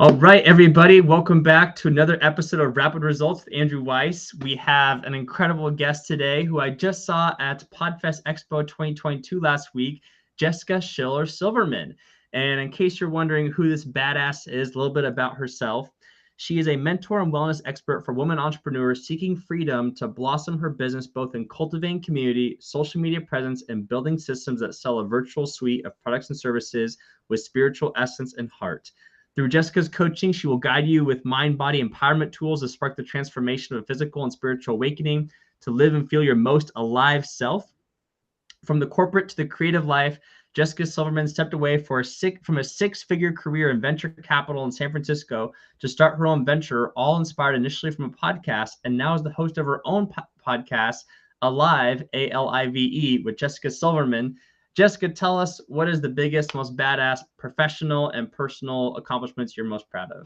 All right, everybody, welcome back to another episode of Rapid Results with Andrew Weiss. We have an incredible guest today who I just saw at Podfest Expo 2022 last week, Jessica Schiller Silverman. And in case you're wondering who this badass is, a little bit about herself. She is a mentor and wellness expert for women entrepreneurs seeking freedom to blossom her business both in cultivating community, social media presence, and building systems that sell a virtual suite of products and services with spiritual essence and heart. Through Jessica's coaching, she will guide you with mind-body empowerment tools to spark the transformation of a physical and spiritual awakening to live and feel your most alive self. From the corporate to the creative life, Jessica Silverman stepped away from a six-figure career in venture capital in San Francisco to start her own venture, all inspired initially from a podcast, and now is the host of her own podcast, Alive, A-L-I-V-E, with Jessica Silverman. Jessica, tell us, what is the biggest, most badass professional and personal accomplishments you're most proud of?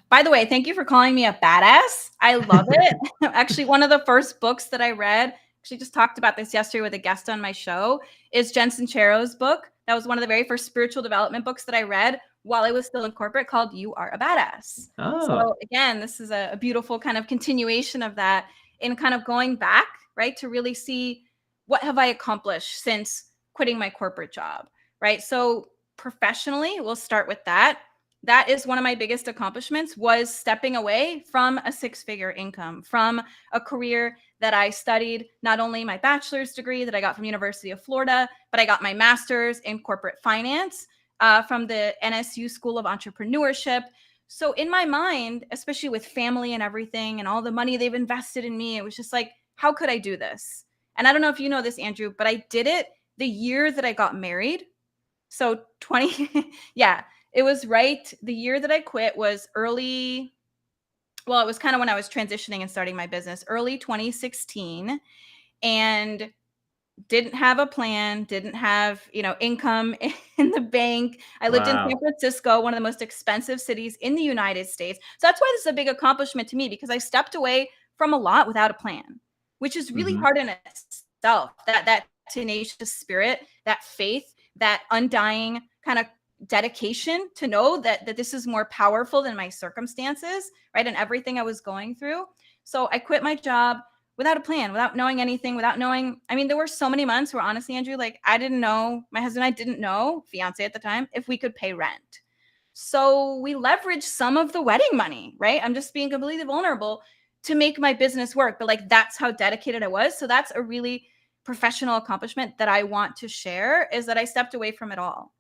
By the way, thank you for calling me a badass. I love it. Actually, one of the first books that I read, actually just talked about this yesterday with a guest on my show, is Jen Sincero's book. That was one of the very first spiritual development books that I read while I was still in corporate, called You Are a Badass. Oh. So again, this is a beautiful kind of continuation of that, in kind of going back, right, to really see what have I accomplished since quitting my corporate job, right? So professionally, we'll start with that. That is one of my biggest accomplishments, was stepping away from a six-figure income, from a career that I studied, not only my bachelor's degree that I got from University of Florida, but I got my master's in corporate finance from the NSU School of Entrepreneurship. So in my mind, especially with family and everything and all the money they've invested in me, it was just like, how could I do this? And I don't know if you know this, Andrew, but I did it the year that I got married. So yeah. It was right. The year that I quit was early. Well, it was kind of when I was transitioning and starting my business, early 2016, and didn't have a plan, didn't have, income in the bank. I lived in San Francisco, one of the most expensive cities in the United States. So that's why this is a big accomplishment to me, because I stepped away from a lot without a plan, which is really hard in itself. That tenacious spirit, that faith, that undying kind of dedication to know that this is more powerful than my circumstances, right? And everything I was going through. So I quit my job without a plan, without knowing anything, there were so many months where, honestly, Andrew, like, I didn't know, my husband and I didn't know, fiance at the time, if we could pay rent. So we leveraged some of the wedding money, right? I'm just being completely vulnerable to make my business work. But like, that's how dedicated I was. So that's a really professional accomplishment that I want to share, is that I stepped away from it all.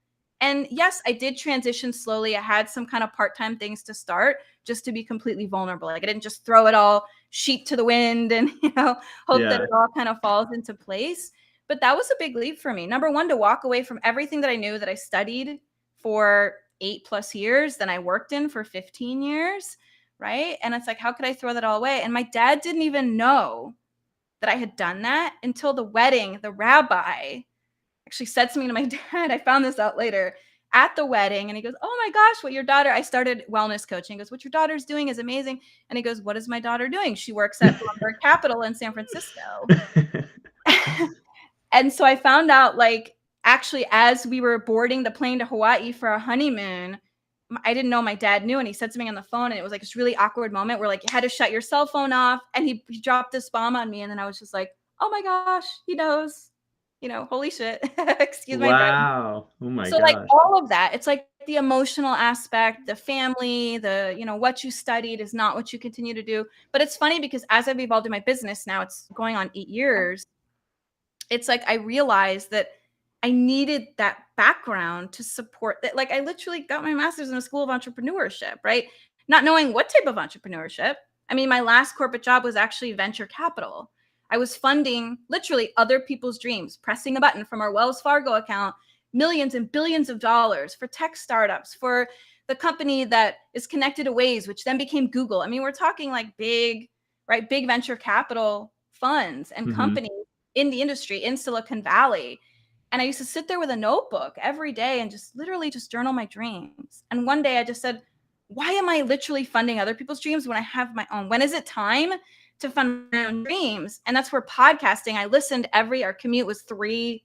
And yes, I did transition slowly. I had some kind of part-time things to start, just to be completely vulnerable. Like, I didn't just throw it all sheet to the wind and, hope that it all kind of falls into place. But that was a big leap for me. Number one, to walk away from everything that I knew, that I studied for 8+ years, then I worked in for 15 years, right? And it's like, how could I throw that all away? And my dad didn't even know that I had done that until the wedding. The rabbi actually said something to my dad. I found this out later at the wedding. And he goes, oh my gosh, what your daughter, I started wellness coaching. He goes, what your daughter's doing is amazing. And he goes, what is my daughter doing? She works at Bloomberg Capital in San Francisco. And so I found out, like, actually, as we were boarding the plane to Hawaii for our honeymoon, I didn't know my dad knew. And he said something on the phone, and it was like this really awkward moment where, like, you had to shut your cell phone off. And he dropped this bomb on me. And then I was just like, oh my gosh, he knows. Holy shit. Excuse my friend. Wow. Oh my So gosh. like all of that, it's like the emotional aspect, the family, what you studied is not what you continue to do. But it's funny, because as I've evolved in my business, now it's going on 8 years, it's like I realized that I needed that background to support that. Like, I literally got my master's in a school of entrepreneurship, right? Not knowing what type of entrepreneurship. I mean, my last corporate job was actually venture capital. I was funding literally other people's dreams, pressing a button from our Wells Fargo account, millions and billions of dollars for tech startups, for the company that is connected to Waze, which then became Google. I mean, we're talking like big venture capital funds and companies in the industry in Silicon Valley. And I used to sit there with a notebook every day and just literally just journal my dreams. And one day I just said, why am I literally funding other people's dreams when I have my own? When is it time to fund my own dreams? And that's where podcasting, I listened our commute was 3+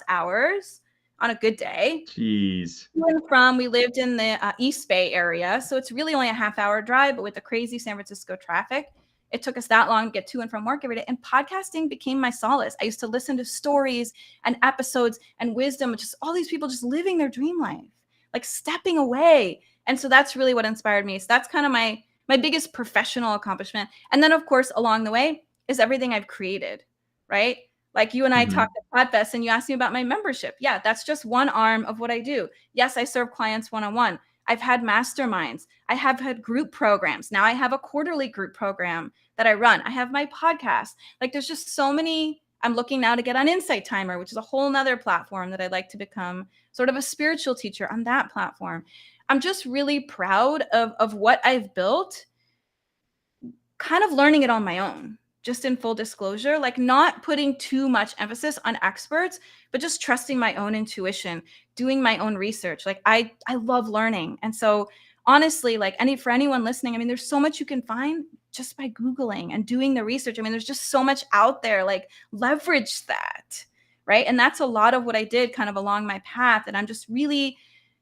hours on a good day. Jeez. We lived in the East Bay area, so it's really only a half-hour drive, but with the crazy San Francisco traffic, it took us that long to get to and from work every day. And podcasting became my solace. I used to listen to stories and episodes and wisdom, just all these people just living their dream life, like stepping away. And so that's really what inspired me. So that's kind of my biggest professional accomplishment. And then, of course, along the way is everything I've created, right? Like you and I talked at Podfest and you asked me about my membership. Yeah, that's just one arm of what I do. Yes, I serve clients one-on-one. I've had masterminds. I have had group programs. Now I have a quarterly group program that I run. I have my podcast. Like there's just so many. I'm looking now to get on Insight Timer, which is a whole nother platform that I'd like to become sort of a spiritual teacher on that platform. I'm just really proud of what I've built, kind of learning it on my own. Just in full disclosure, like not putting too much emphasis on experts, but just trusting my own intuition, doing my own research. Like I love learning. And so honestly, like for anyone listening, I mean, there's so much you can find just by Googling and doing the research. I mean, there's just so much out there, like leverage that, right? And that's a lot of what I did kind of along my path. And I'm just really,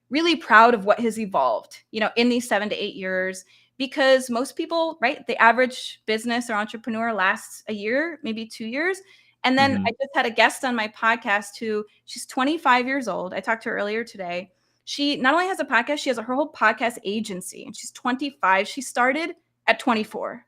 really proud of what has evolved, in these 7 to 8 years. Because most people, right, the average business or entrepreneur lasts a year, maybe 2 years. And then I just had a guest on my podcast she's 25 years old. I talked to her earlier today. She not only has a podcast, she has her whole podcast agency, and she's 25. She started at 24.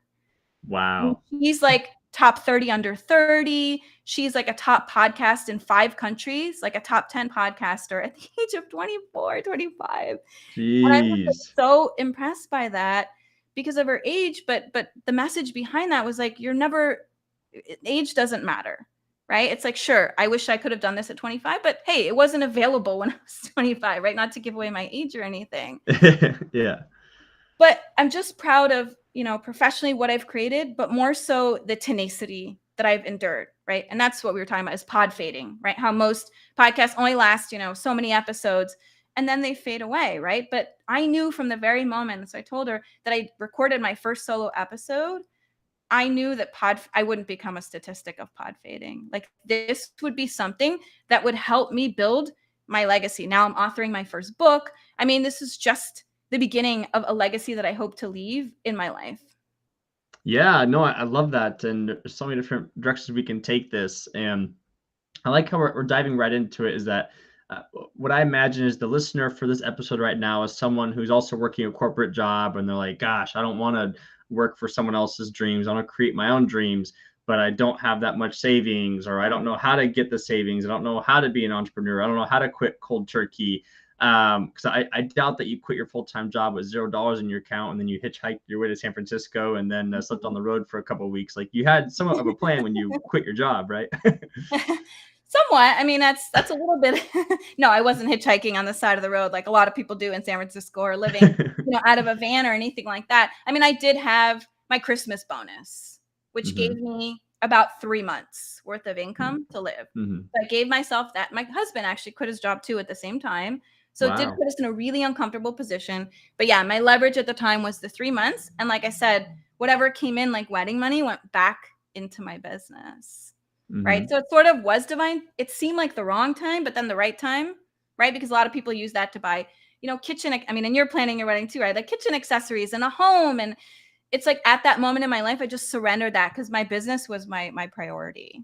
Wow. She's like top 30 under 30. She's like a top podcast in 5 countries, like a top 10 podcaster at the age of 24, 25. Jeez. And I was like, so impressed by that because of her age, but the message behind that was like, age doesn't matter, right? It's like, sure, I wish I could have done this at 25, but hey, it wasn't available when I was 25, right? Not to give away my age or anything. Yeah. But I'm just proud of, professionally what I've created, but more so the tenacity that I've endured, right? And that's what we were talking about is pod fading, right? How most podcasts only last, so many episodes, and then they fade away, right? But I knew from the very moment, so I told her that I recorded my first solo episode, I knew that I wouldn't become a statistic of pod fading. Like this would be something that would help me build my legacy. Now I'm authoring my first book. I mean, this is just the beginning of a legacy that I hope to leave in my life. Yeah, no, I love that. And there's so many different directions we can take this. And I like how we're diving right into it is that what I imagine is the listener for this episode right now is someone who's also working a corporate job and they're like, gosh, I don't want to work for someone else's dreams. I want to create my own dreams, but I don't have that much savings, or I don't know how to get the savings. I don't know how to be an entrepreneur. I don't know how to quit cold turkey. Because I doubt that you quit your full-time job with $0 in your account and then you hitchhiked your way to San Francisco and then slept on the road for a couple of weeks. Like you had somewhat of a plan when you quit your job, right? Somewhat. I mean, that's a little bit. No, I wasn't hitchhiking on the side of the road like a lot of people do in San Francisco, or living, out of a van or anything like that. I mean, I did have my Christmas bonus, which gave me about 3 months worth of income to live. So I gave myself that. My husband actually quit his job too at the same time. So It did put us in a really uncomfortable position. But yeah, my leverage at the time was the 3 months. And like I said, whatever came in like wedding money went back into my business. Right. So it sort of was divine. It seemed like the wrong time, but then the right time, right? Because a lot of people use that to buy, kitchen. I mean, and you're planning your wedding too, right? Like kitchen accessories and a home. And it's like at that moment in my life, I just surrendered that because my business was my priority.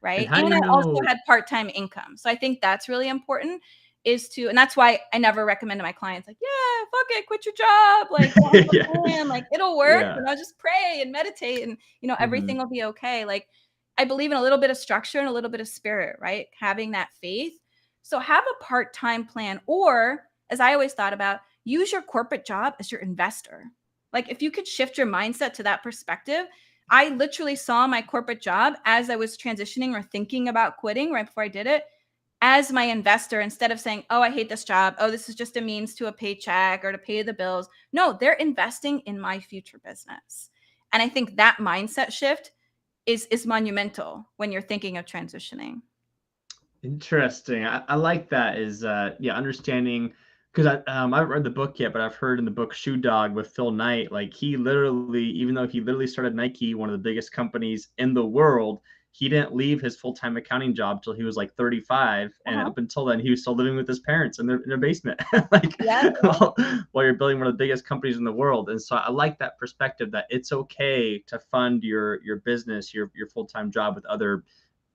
Right. And I also had part-time income. So I think that's really important and that's why I never recommend to my clients, like, yeah, fuck it, quit your job. Like, plan, like it'll work. And I'll just pray and meditate and, everything will be okay. Like, I believe in a little bit of structure and a little bit of spirit, right? Having that faith. So have a part-time plan, or as I always thought about, use your corporate job as your investor. Like if you could shift your mindset to that perspective, I literally saw my corporate job as I was transitioning or thinking about quitting right before I did it as my investor, instead of saying, oh, I hate this job. Oh, this is just a means to a paycheck or to pay the bills. No, they're investing in my future business. And I think that mindset shift is monumental when you're thinking of transitioning. Interesting. I like that understanding, because I haven't read the book yet, but I've heard in the book Shoe Dog with Phil Knight, like he literally, even though he literally started Nike, one of the biggest companies in the world, he didn't leave his full-time accounting job till he was like 35. And up until then, he was still living with his parents in their basement, like while you're building one of the biggest companies in the world. And so I like that perspective that it's okay to fund your business, your full-time job with other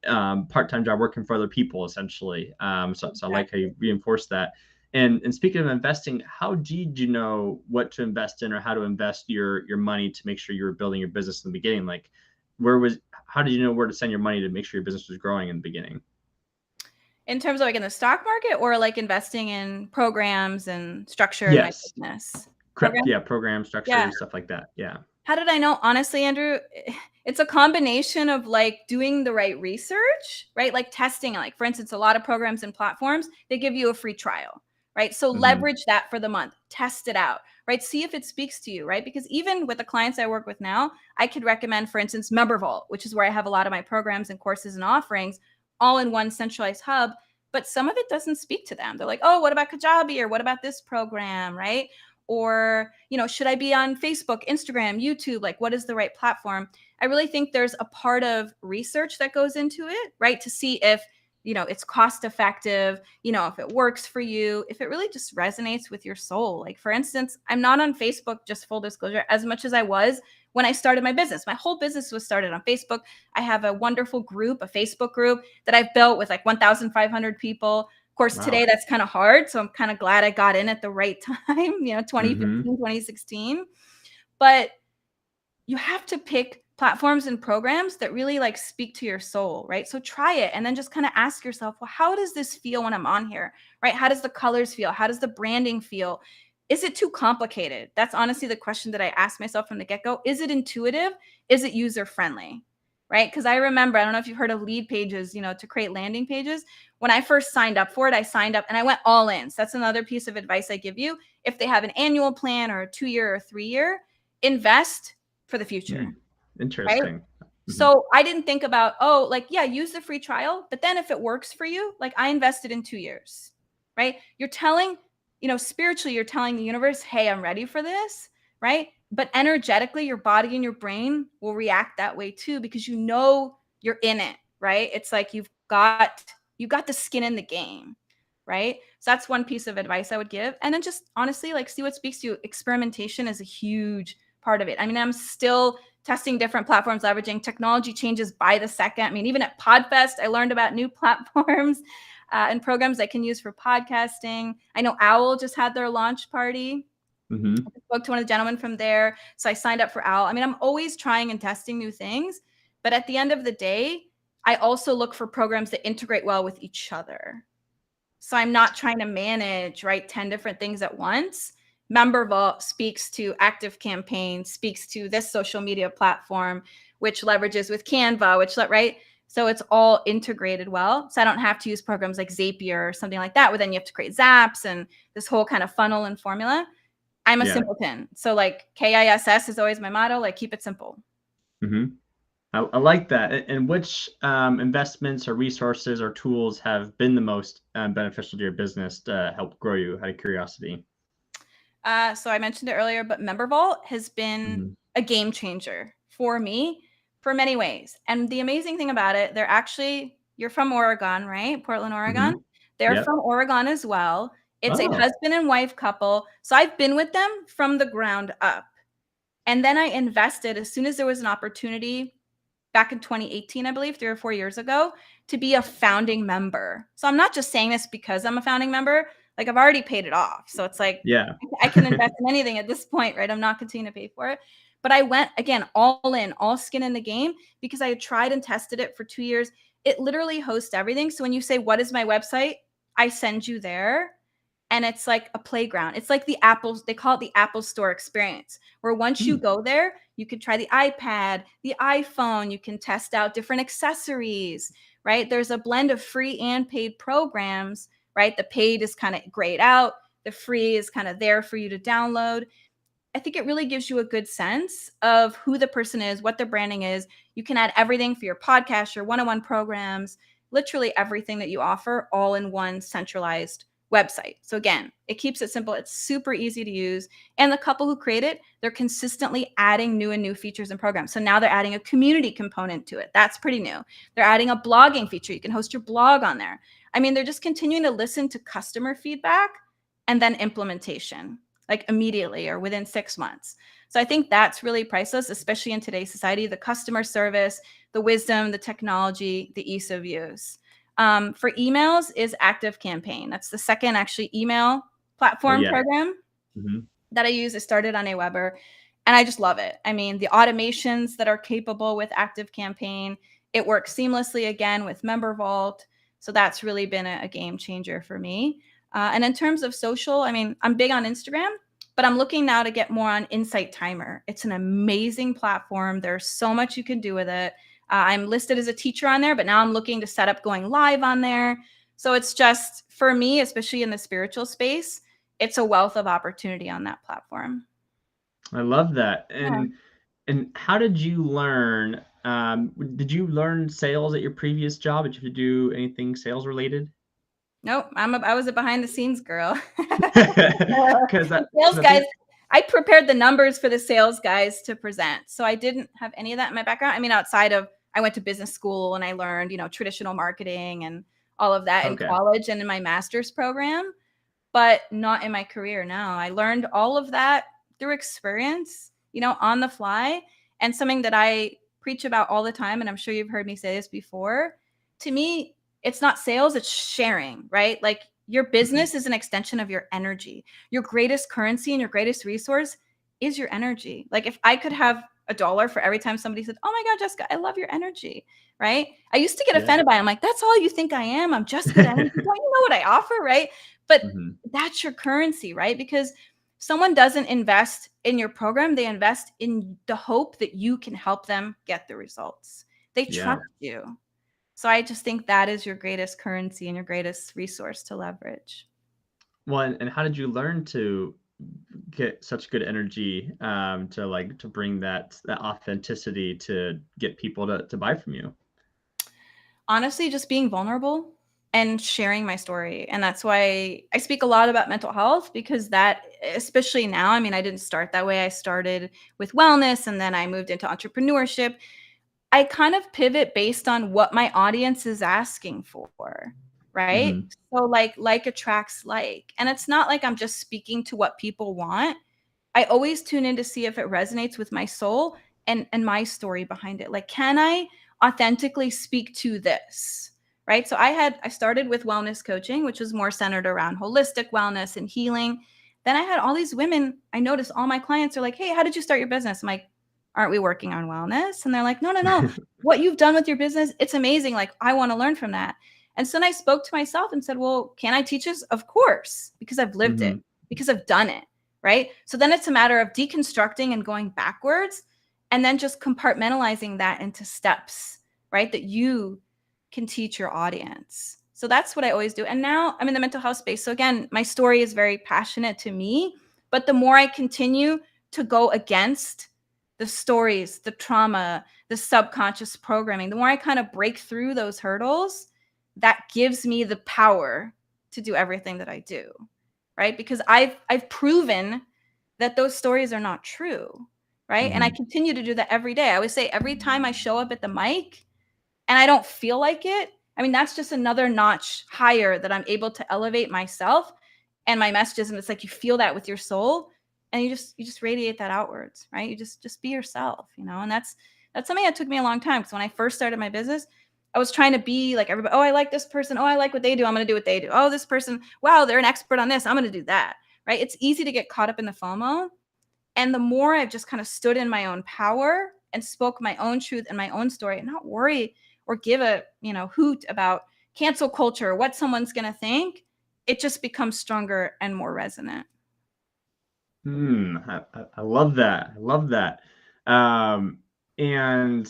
part-time job working for other people, essentially. So I like how you reinforce that. And speaking of investing, how did you know what to invest in or how to invest your money to make sure you were building your business in the beginning? Like, how did you know where to send your money to make sure your business was growing in the beginning? In terms of like in the stock market or like investing in programs and structure in my business? Program structure, stuff like that. Yeah. How did I know? Honestly, Andrew, it's a combination of like doing the right research, right? Like testing, like for instance, a lot of programs and platforms, they give you a free trial, right? So leverage that for the month, test it out, right? See if it speaks to you, right? Because even with the clients I work with now, I could recommend, for instance, MemberVault, which is where I have a lot of my programs and courses and offerings all in one centralized hub. But some of it doesn't speak to them. They're like, oh, what about Kajabi? Or what about this program, right? Or, should I be on Facebook, Instagram, YouTube? Like, what is the right platform? I really think there's a part of research that goes into it, right? To see if, it's cost effective, if it works for you, if it really just resonates with your soul. Like, for instance, I'm not on Facebook, just full disclosure, as much as I was when I started my business. My whole business was started on Facebook. I have a wonderful group, a Facebook group that I've built with like 1,500 people. Of course, today that's kind of hard. So I'm kind of glad I got in at the right time, 2015, 2016. But you have to pick platforms and programs that really like speak to your soul, right? So try it and then just kind of ask yourself, well, how does this feel when I'm on here, right? How does the colors feel? How does the branding feel? Is it too complicated? That's honestly the question that I asked myself from the get-go. Is it intuitive? Is it user-friendly? Right? Because I remember, I don't know if you've heard of Lead Pages, to create landing pages. When I first signed up for it, I signed up and I went all in. So that's another piece of advice I give you. If they have an annual plan or a 2-year or 3-year, invest for the future. Interesting. Right? So I didn't think about, use the free trial. But then if it works for you, like I invested in 2 years, right? You're telling, spiritually, you're telling the universe, hey, I'm ready for this, right? But energetically, your body and your brain will react that way too, because you're in it, right? It's like you've got the skin in the game, right? So that's one piece of advice I would give. And then just honestly, like see what speaks to you. Experimentation is a huge part of it. I mean, I'm still testing different platforms, leveraging technology changes by the second. I mean, even at PodFest, I learned about new platforms and programs I can use for podcasting. I know Owl just had their launch party. I spoke to one of the gentlemen from there. So I signed up for Owl. I mean, I'm always trying and testing new things. But at the end of the day, I also look for programs that integrate well with each other. So I'm not trying to manage, 10 different things at once. MemberVault speaks to ActiveCampaign, speaks to this social media platform, which leverages with Canva, right? So it's all integrated well. So I don't have to use programs like Zapier or something like that, where then you have to create Zaps and this whole kind of funnel and formula. I'm a simpleton. So like KISS is always my motto, like keep it simple. I like that. And which investments or resources or tools have been the most beneficial to your business to help grow you, out of curiosity? So I mentioned it earlier, but MemberVault has been a game changer for me for many ways. And the amazing thing about it, you're from Oregon, right? Portland, Oregon. They're from Oregon as well. It's a husband and wife couple. So I've been with them from the ground up. And then I invested as soon as there was an opportunity back in 2018, I believe, 3 or 4 years ago, to be a founding member. So I'm not just saying this because I'm a founding member. Like I've already paid it off. So it's like, I can invest in anything at this point, right? I'm not continuing to pay for it. But I went, again, all in, all skin in the game, because I had tried and tested it for 2 years. It literally hosts everything. So when you say, what is my website? I send you there. And it's like a playground. It's like they call it the Apple Store experience, where once you go there, you can try the iPad, the iPhone, you can test out different accessories, right? There's a blend of free and paid programs, right? The paid is kind of grayed out. The free is kind of there for you to download. I think it really gives you a good sense of who the person is, what their branding is. You can add everything for your podcast, your one-on-one programs, literally everything that you offer all in one centralized website. So again, it keeps it simple. It's super easy to use. And the couple who create it, they're consistently adding new and new features and programs. So now they're adding a community component to it. That's pretty new. They're adding a blogging feature. You can host your blog on there. I mean, they're just continuing to listen to customer feedback and then implementation, like immediately or within 6 months. So I think that's really priceless, especially in today's society, the customer service, the wisdom, the technology, the ease of use. For emails is ActiveCampaign. That's the second actually email platform program that I use. It started on Aweber, and I just love it. I mean, the automations that are capable with ActiveCampaign, it works seamlessly again with MemberVault. So that's really been a game changer for me. And in terms of social, I mean, I'm big on Instagram, but I'm looking now to get more on Insight Timer. It's an amazing platform. There's so much you can do with it. I'm listed as a teacher on there, but now I'm looking to set up going live on there. So it's just, for me, especially in the spiritual space, it's a wealth of opportunity on that platform. I love that. And how did you learn? Did you learn sales at your previous job? Did you do anything sales related? Nope, I was a behind the scenes girl. Because sales guys, I prepared the numbers for the sales guys to present. So I didn't have any of that in my background. I mean, outside of, I went to business school and I learned, traditional marketing and all of that in college and in my master's program, but not in my career. No, I learned all of that through experience, on the fly. And something that I preach about all the time, and I'm sure you've heard me say this before, to me, it's not sales, it's sharing, right? Like, your business is an extension of your energy. Your greatest currency and your greatest resource is your energy. Like, if I could have $1 for every time somebody said, "Oh my God, Jessica, I love your energy," right? I used to get offended by it. I'm like, that's all you think I am? I'm just good energy. Don't you know what I offer, right? But that's your currency, right? Because someone doesn't invest in your program. They invest in the hope that you can help them get the results. They trust you. So I just think that is your greatest currency and your greatest resource to leverage. Well, and how did you learn to get such good energy to bring that authenticity to get people to buy from you? Honestly, just being vulnerable and sharing my story. And that's why I speak a lot about mental health, because that, especially now, I mean, I didn't start that way. I started with wellness and then I moved into entrepreneurship. I kind of pivot based on what my audience is asking for, right? So like attracts like. And it's not like I'm just speaking to what people want. I always tune in to see if it resonates with my soul and my story behind it. Like, can I authentically speak to this? Right? So I started with wellness coaching, which was more centered around holistic wellness and healing. Then I had all these women. I noticed all my clients are like, "Hey, how did you start your business?" I'm like, "Aren't we working on wellness?" And they're like, no. What you've done with your business, it's amazing. Like, I want to learn from that. And so then I spoke to myself and said, well, can I teach this? Of course, because I've lived it, because I've done it. Right? So then it's a matter of deconstructing and going backwards, and then just compartmentalizing that into steps, right? That you can teach your audience. So that's what I always do. And now I'm in the mental health space. So again, my story is very passionate to me, but the more I continue to go against the stories, the trauma, the subconscious programming, the more I kind of break through those hurdles, that gives me the power to do everything that I do, right? Because I've proven that those stories are not true, right? And I continue to do that every day. I always say, every time I show up at the mic and I don't feel like it, I mean, that's just another notch higher that I'm able to elevate myself and my messages. And it's like, you feel that with your soul, and you just radiate that outwards, right? You just be yourself, and that's something that took me a long time. Because when I first started my business, I was trying to be like everybody. Oh, I like this person. Oh, I like what they do. I'm going to do what they do. Oh, this person, wow, they're an expert on this. I'm going to do that, right? It's easy to get caught up in the FOMO. And the more I've just kind of stood in my own power and spoke my own truth and my own story, and not worry or give a hoot about cancel culture, what someone's going to think, it just becomes stronger and more resonant. I love that. I love that. And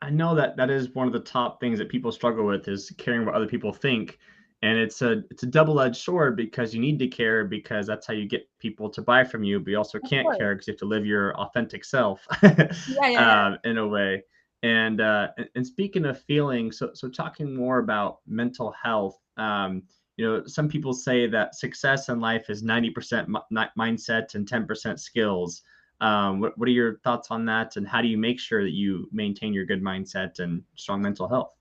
I know that is one of the top things that people struggle with, is caring what other people think. And it's a double-edged sword, because you need to care, because that's how you get people to buy from you, but you also can't care because you have to live your authentic self in a way. And speaking of feeling, so talking more about mental health, some people say that success in life is 90% mindset and 10% skills. What are your thoughts on that? And how do you make sure that you maintain your good mindset and strong mental health?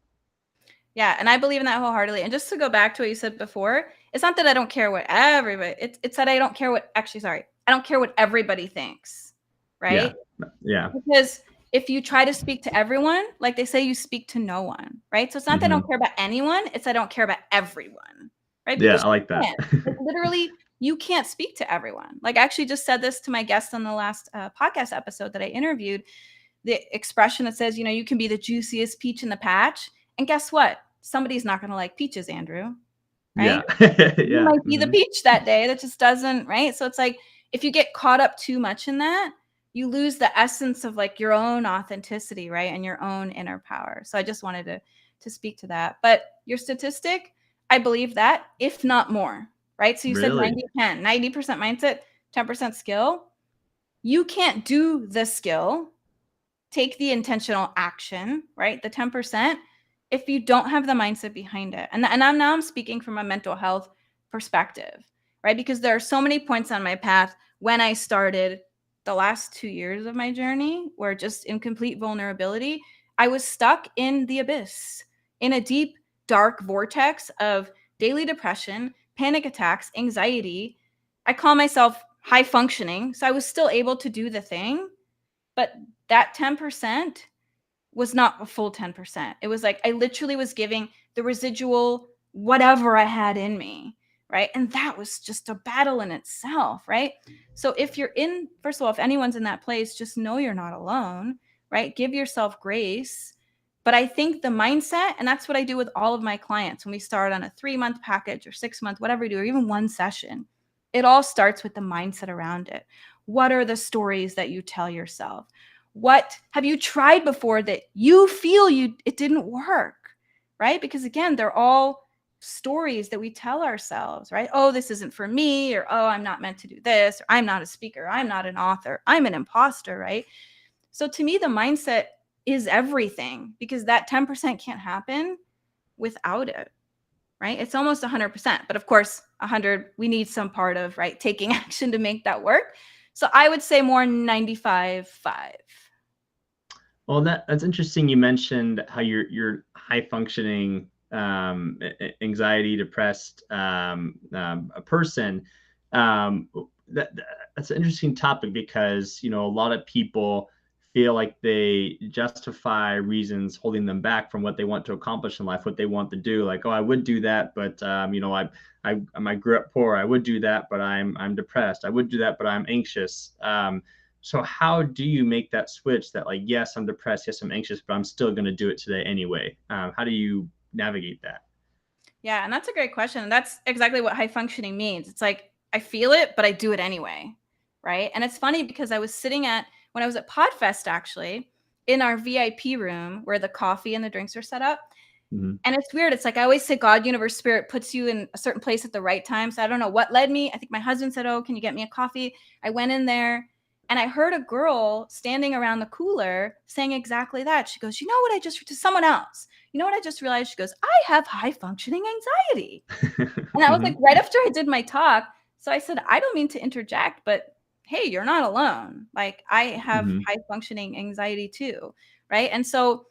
Yeah, and I believe in that wholeheartedly. And just to go back to what you said before, it's not that I don't care what everybody, it's that I don't care what, actually, sorry, I don't care what everybody thinks, Yeah. right? Yeah. Because if you try to speak to everyone, like they say, you speak to no one, right? So it's not that I don't care about anyone, it's I don't care about everyone, right? Yeah, Because I like that. like literally, you can't speak to everyone. Like I actually just said this to my guest on the last podcast episode that I interviewed, the expression that says, you can be the juiciest peach in the patch. And guess what? Somebody's not going to like peaches, Andrew, right? Yeah. You Yeah. might be the peach that day that just doesn't, right? So it's like, if you get caught up too much in that, you lose the essence of like your own authenticity, right? And your own inner power. So I just wanted to speak to that. But your statistic, I believe that, if not more, right? So you said Really? 90-10, 90% mindset, 10% skill. You can't do the skill, take the intentional action, right? The 10%, if you don't have the mindset behind it. And I'm speaking from a mental health perspective, right? Because there are so many points on my path when I started the last 2 years of my journey where just in complete vulnerability, I was stuck in the abyss, in a deep, dark vortex of daily depression, panic attacks, anxiety. I call myself high functioning. So I was still able to do the thing, but that 10% was not a full 10%. It was like I literally was giving the residual whatever I had in me, right? And that was just a battle in itself, right? So if you're in, first of all, if anyone's in that place, just know you're not alone, right? Give yourself grace. But I think the mindset, and that's what I do with all of my clients when we start on a 3-month package or 6-month, whatever we do, or even one session, it all starts with the mindset around it. What are the stories that you tell yourself? What have you tried before that you feel it didn't work, right? Because again, they're all stories that we tell ourselves, right? Oh, this isn't for me, or oh, I'm not meant to do this, or I'm not a speaker, I'm not an author, I'm an imposter, right? So to me, the mindset is everything, because that 10% can't happen without it, right? It's almost 100%, but of course, 100, we need some part of, right, taking action to make that work. So I would say more 95-5. Well, that's interesting. You mentioned how you're high functioning, anxiety, depressed a person. That's an interesting topic because a lot of people feel like they justify reasons holding them back from what they want to accomplish in life, what they want to do. Like, oh, I would do that, but I grew up poor. I would do that, but I'm depressed. I would do that, but I'm anxious. So how do you make that switch that like, yes, I'm depressed, yes, I'm anxious, but I'm still going to do it today anyway? How do you navigate that? Yeah, and that's a great question. And that's exactly what high functioning means. It's like, I feel it, but I do it anyway. Right. And it's funny because I was when I was at Podfest, actually, in our VIP room where the coffee and the drinks are set up. Mm-hmm. And it's weird. It's like, I always say God, universe, spirit puts you in a certain place at the right time. So I don't know what led me. I think my husband said, oh, can you get me a coffee? I went in there and I heard a girl standing around the cooler saying exactly that. She goes, to someone else, I just realized? She goes, I have high functioning anxiety. And that was like right after I did my talk. So I said, I don't mean to interject, but hey, you're not alone. Like I have high functioning anxiety too. Right. And so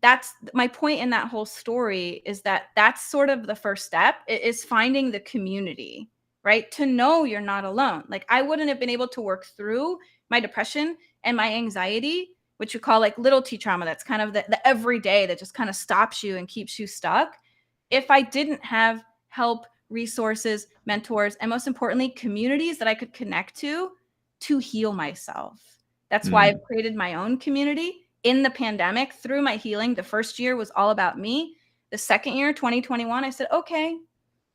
that's my point in that whole story, is that that's sort of the first step, is finding the community, right? To know you're not alone. Like I wouldn't have been able to work through my depression and my anxiety, which you call like little T trauma. That's kind of the everyday that just kind of stops you and keeps you stuck. If I didn't have help, resources, mentors, and most importantly, communities that I could connect to heal myself. That's why I've created my own community in the pandemic through my healing. The first year was all about me. The second year, 2021, I said, okay,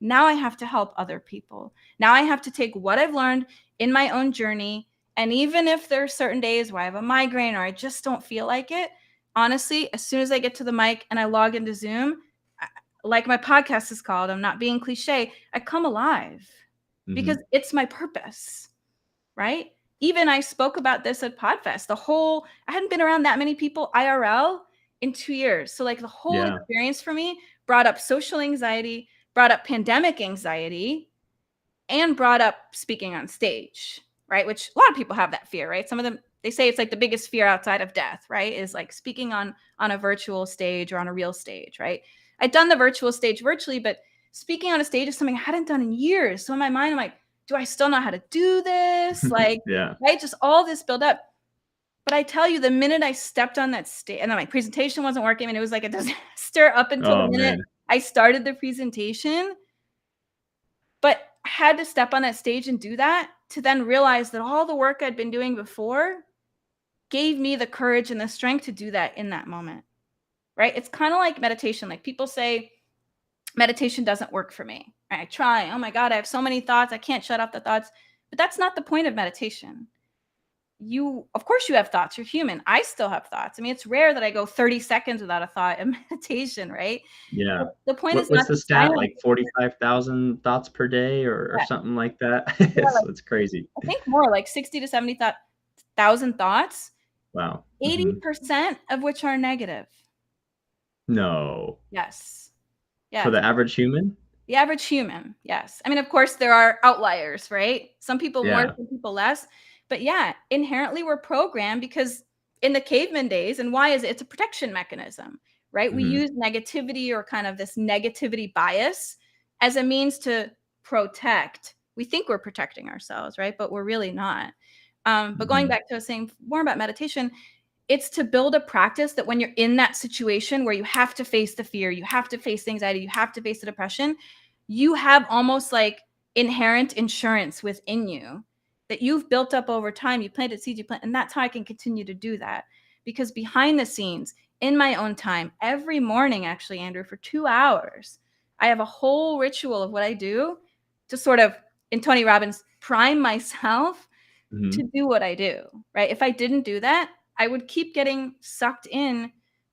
now I have to help other people. Now I have to take what I've learned in my own journey. And even if there are certain days where I have a migraine or I just don't feel like it, honestly, as soon as I get to the mic and I log into Zoom, like my podcast is called, I'm not being cliche, I come alive because it's my purpose, right? Even I spoke about this at Podfest. I hadn't been around that many people IRL in 2 years. So like the whole experience for me brought up social anxiety, brought up pandemic anxiety, and brought up speaking on stage, right? Which a lot of people have that fear, right? Some of them, they say it's like the biggest fear outside of death, right? Is like speaking on a virtual stage or on a real stage, right? I'd done the virtual stage virtually, but speaking on a stage is something I hadn't done in years. So in my mind, I'm like, do I still know how to do this? Like, Yeah. right? Just all this build up. But I tell you, the minute I stepped on that stage, and then my presentation wasn't working, and it was like a disaster up until the minute man. I started the presentation. But I had to step on that stage and do that to then realize that all the work I'd been doing before gave me the courage and the strength to do that in that moment, right? It's kind of like meditation. Like people say, meditation doesn't work for me. I try. Oh my God, I have so many thoughts. I can't shut off the thoughts. But that's not the point of meditation. Of course you have thoughts. You're human. I still have thoughts. I mean, it's rare that I go 30 seconds without a thought in meditation, right? Yeah. The point is What's not the to stat? silence. Like 45,000 thoughts per day or Yeah, something like that? yeah, like, It's crazy. I think more like 60 to 70,000 thoughts, Wow. 80% of which are negative. No. Yes. For Yes. the average human? The average human. Yes. I mean, of course, there are outliers, right? Some people more, Yeah. some people less. But yeah, inherently we're programmed because in the caveman days, and why is it? It's a protection mechanism, right? We use negativity or kind of this negativity bias as a means to protect. We think we're protecting ourselves, right? But we're really not. But going back to saying more about meditation, it's to build a practice that when you're in that situation where you have to face the fear, you have to face the anxiety, you have to face the depression, you have almost like inherent insurance within you that you've built up over time. You planted seeds, and that's how I can continue to do that. Because behind the scenes, in my own time, every morning, actually, Andrew, for 2 hours, I have a whole ritual of what I do to sort of, in Tony Robbins, prime myself to do what I do, right? If I didn't do that, I would keep getting sucked in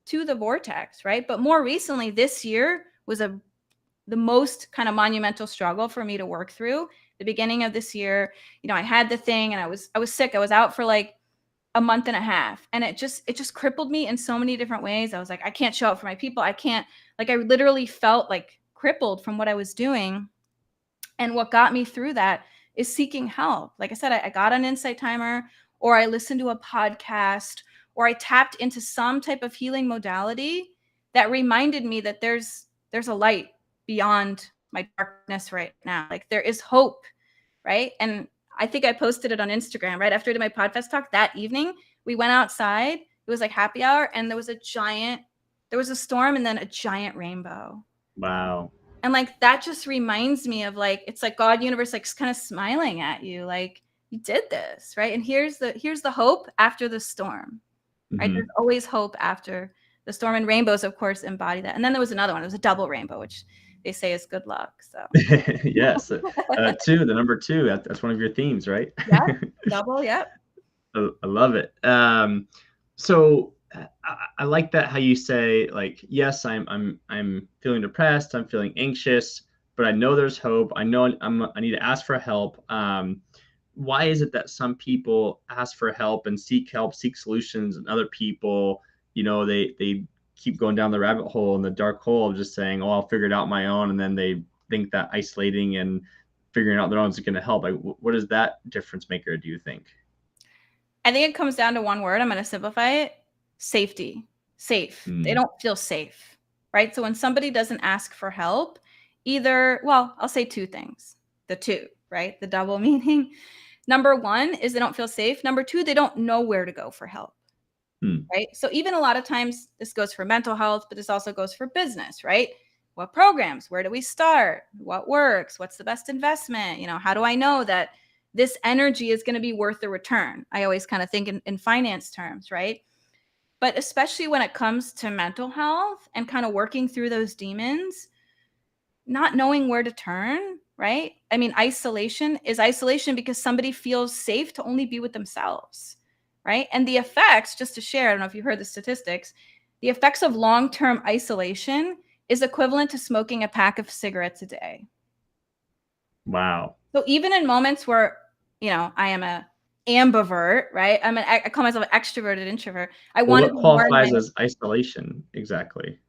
to the vortex, right? But more recently, this year was the most kind of monumental struggle for me to work through. The beginning of this year, I had the thing and I was sick. I was out for like a month and a half, and it just crippled me in so many different ways. I was like, I can't show up for my people. I can't, like, I literally felt like crippled from what I was doing. And what got me through that is seeking help. Like I said, I got an Insight Timer, or I listened to a podcast, or I tapped into some type of healing modality that reminded me that there's a light beyond my darkness right now. Like there is hope, right? And I think I posted it on Instagram right after I did my PodFest talk that evening. We went outside. It was like happy hour, and there was a storm and then a giant rainbow. Wow. And like that just reminds me of like, it's like God, universe, like kind of smiling at you, like you did this, right? And here's the hope after the storm, right? There's always hope after the storm, and rainbows, of course, embody that. And then there was another one. It was a double rainbow, which they say is good luck. So yes, the number 2. That's one of your themes, right? Yeah, double. Yep. I love it. So I like that how you say, like, yes, I'm feeling depressed, I'm feeling anxious, but I know there's hope. I know I need to ask for help. Why is it that some people ask for help and seek solutions, and other people, they keep going down the rabbit hole, in the dark hole of just saying, oh, I'll figure it out on my own, and then they think that isolating and figuring out their own is going to help? Like, what is that difference maker, do you think? I think it comes down to one word. I'm going to simplify it. Safety. Safe. They don't feel safe, right? So when somebody doesn't ask for help, I'll say 2 things. The 2, right? The double meaning. Number 1 is they don't feel safe. Number 2, they don't know where to go for help, right? So even a lot of times this goes for mental health, but this also goes for business, right? What programs? Where do we start? What works? What's the best investment? How do I know that this energy is going to be worth the return? I always kind of think in finance terms, right? But especially when it comes to mental health and kind of working through those demons, not knowing where to turn, right? I mean, isolation is isolation because somebody feels safe to only be with themselves, right? And the effects, just to share, I don't know if you heard the statistics, the effects of long-term isolation is equivalent to smoking a pack of cigarettes a day. Wow. So even in moments where, I am a ambivert, right? I call myself an extroverted introvert. What qualifies as isolation exactly?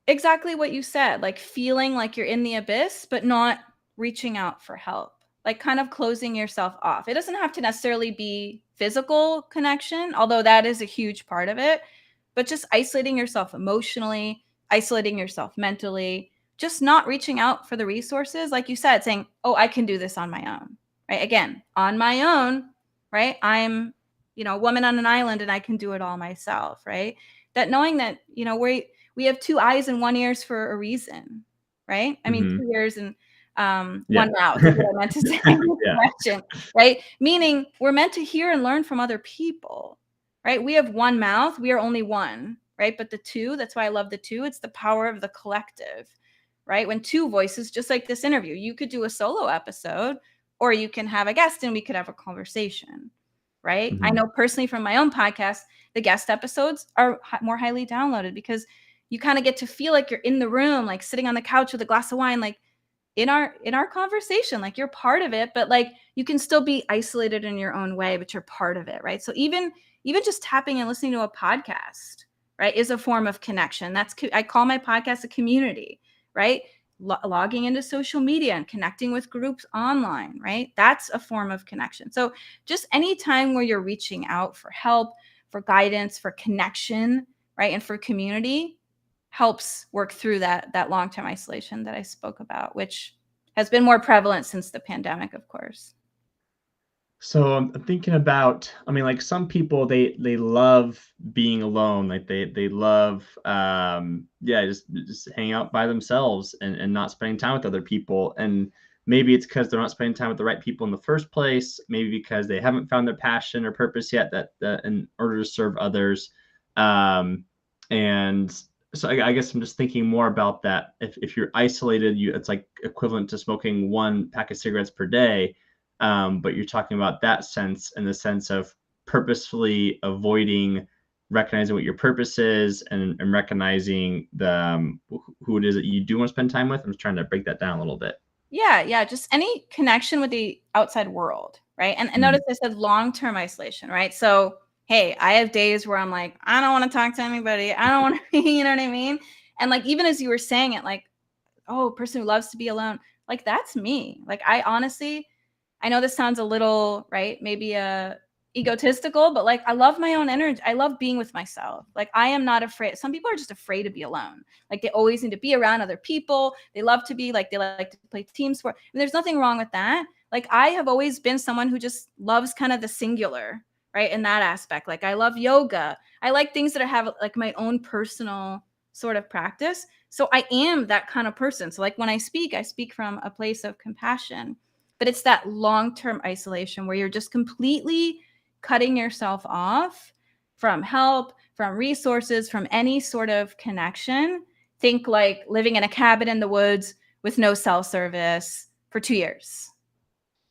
Exactly what you said, like feeling like you're in the abyss, but not reaching out for help, like kind of closing yourself off. It doesn't have to necessarily be physical connection, although that is a huge part of it, but just isolating yourself emotionally, isolating yourself mentally, just not reaching out for the resources. Like you said, saying, oh, I can do this on my own, right? Again, on my own, right? I'm, a woman on an island and I can do it all myself, right? That knowing that, we have two eyes and one ears for a reason, right? I mean, Mm-hmm. two ears and Yeah. one mouth is what I meant to say in this Yeah. question, right? Meaning we're meant to hear and learn from other people, right? We have one mouth, we are only one, right? But the two, that's why I love the two. It's the power of the collective, right? When two voices, just like this interview, you could do a solo episode or you can have a guest and we could have a conversation, right? I Mm-hmm. know personally from my own podcast, the guest episodes are more highly downloaded because you kind of get to feel like you're in the room, like sitting on the couch with a glass of wine, like in our conversation, like you're part of it, but like you can still be isolated in your own way, but you're part of it, right? So even just tapping and listening to a podcast, right, is a form of connection. I call my podcast a community, right? Logging into social media and connecting with groups online, right? That's a form of connection. So just any time where you're reaching out for help, for guidance, for connection, right, and for community, helps work through that long-term isolation that I spoke about, which has been more prevalent since the pandemic, of course. So I'm thinking about, I mean, like some people they love being alone, like they love yeah, just hang out by themselves and not spending time with other people. And maybe it's because they're not spending time with the right people in the first place, maybe because they haven't found their passion or purpose yet that in order to serve others. And so I guess I'm just thinking more about that. If you're isolated, it's like equivalent to smoking one pack of cigarettes per day. But you're talking about that sense in the sense of purposefully avoiding recognizing what your purpose is and recognizing who it is that you do want to spend time with. I'm just trying to break that down a little bit. Yeah, just any connection with the outside world, right? And Mm-hmm. notice I said long-term isolation, right? So, hey, I have days where I'm like, I don't want to talk to anybody. I don't want to be, you know what I mean? And like, even as you were saying it, like, oh, a person who loves to be alone, like that's me. Like, I know this sounds a little, right, maybe egotistical, but like I love my own energy. I love being with myself. Like I am not afraid. Some people are just afraid to be alone. Like they always need to be around other people. They like to play team sport. And there's nothing wrong with that. Like I have always been someone who just loves kind of the singular, right? In that aspect. Like I love yoga. I like things that have like my own personal sort of practice. So I am that kind of person. So like when I speak from a place of compassion, but it's that long-term isolation where you're just completely cutting yourself off from help, from resources, from any sort of connection. Think like living in a cabin in the woods with no cell service for 2 years,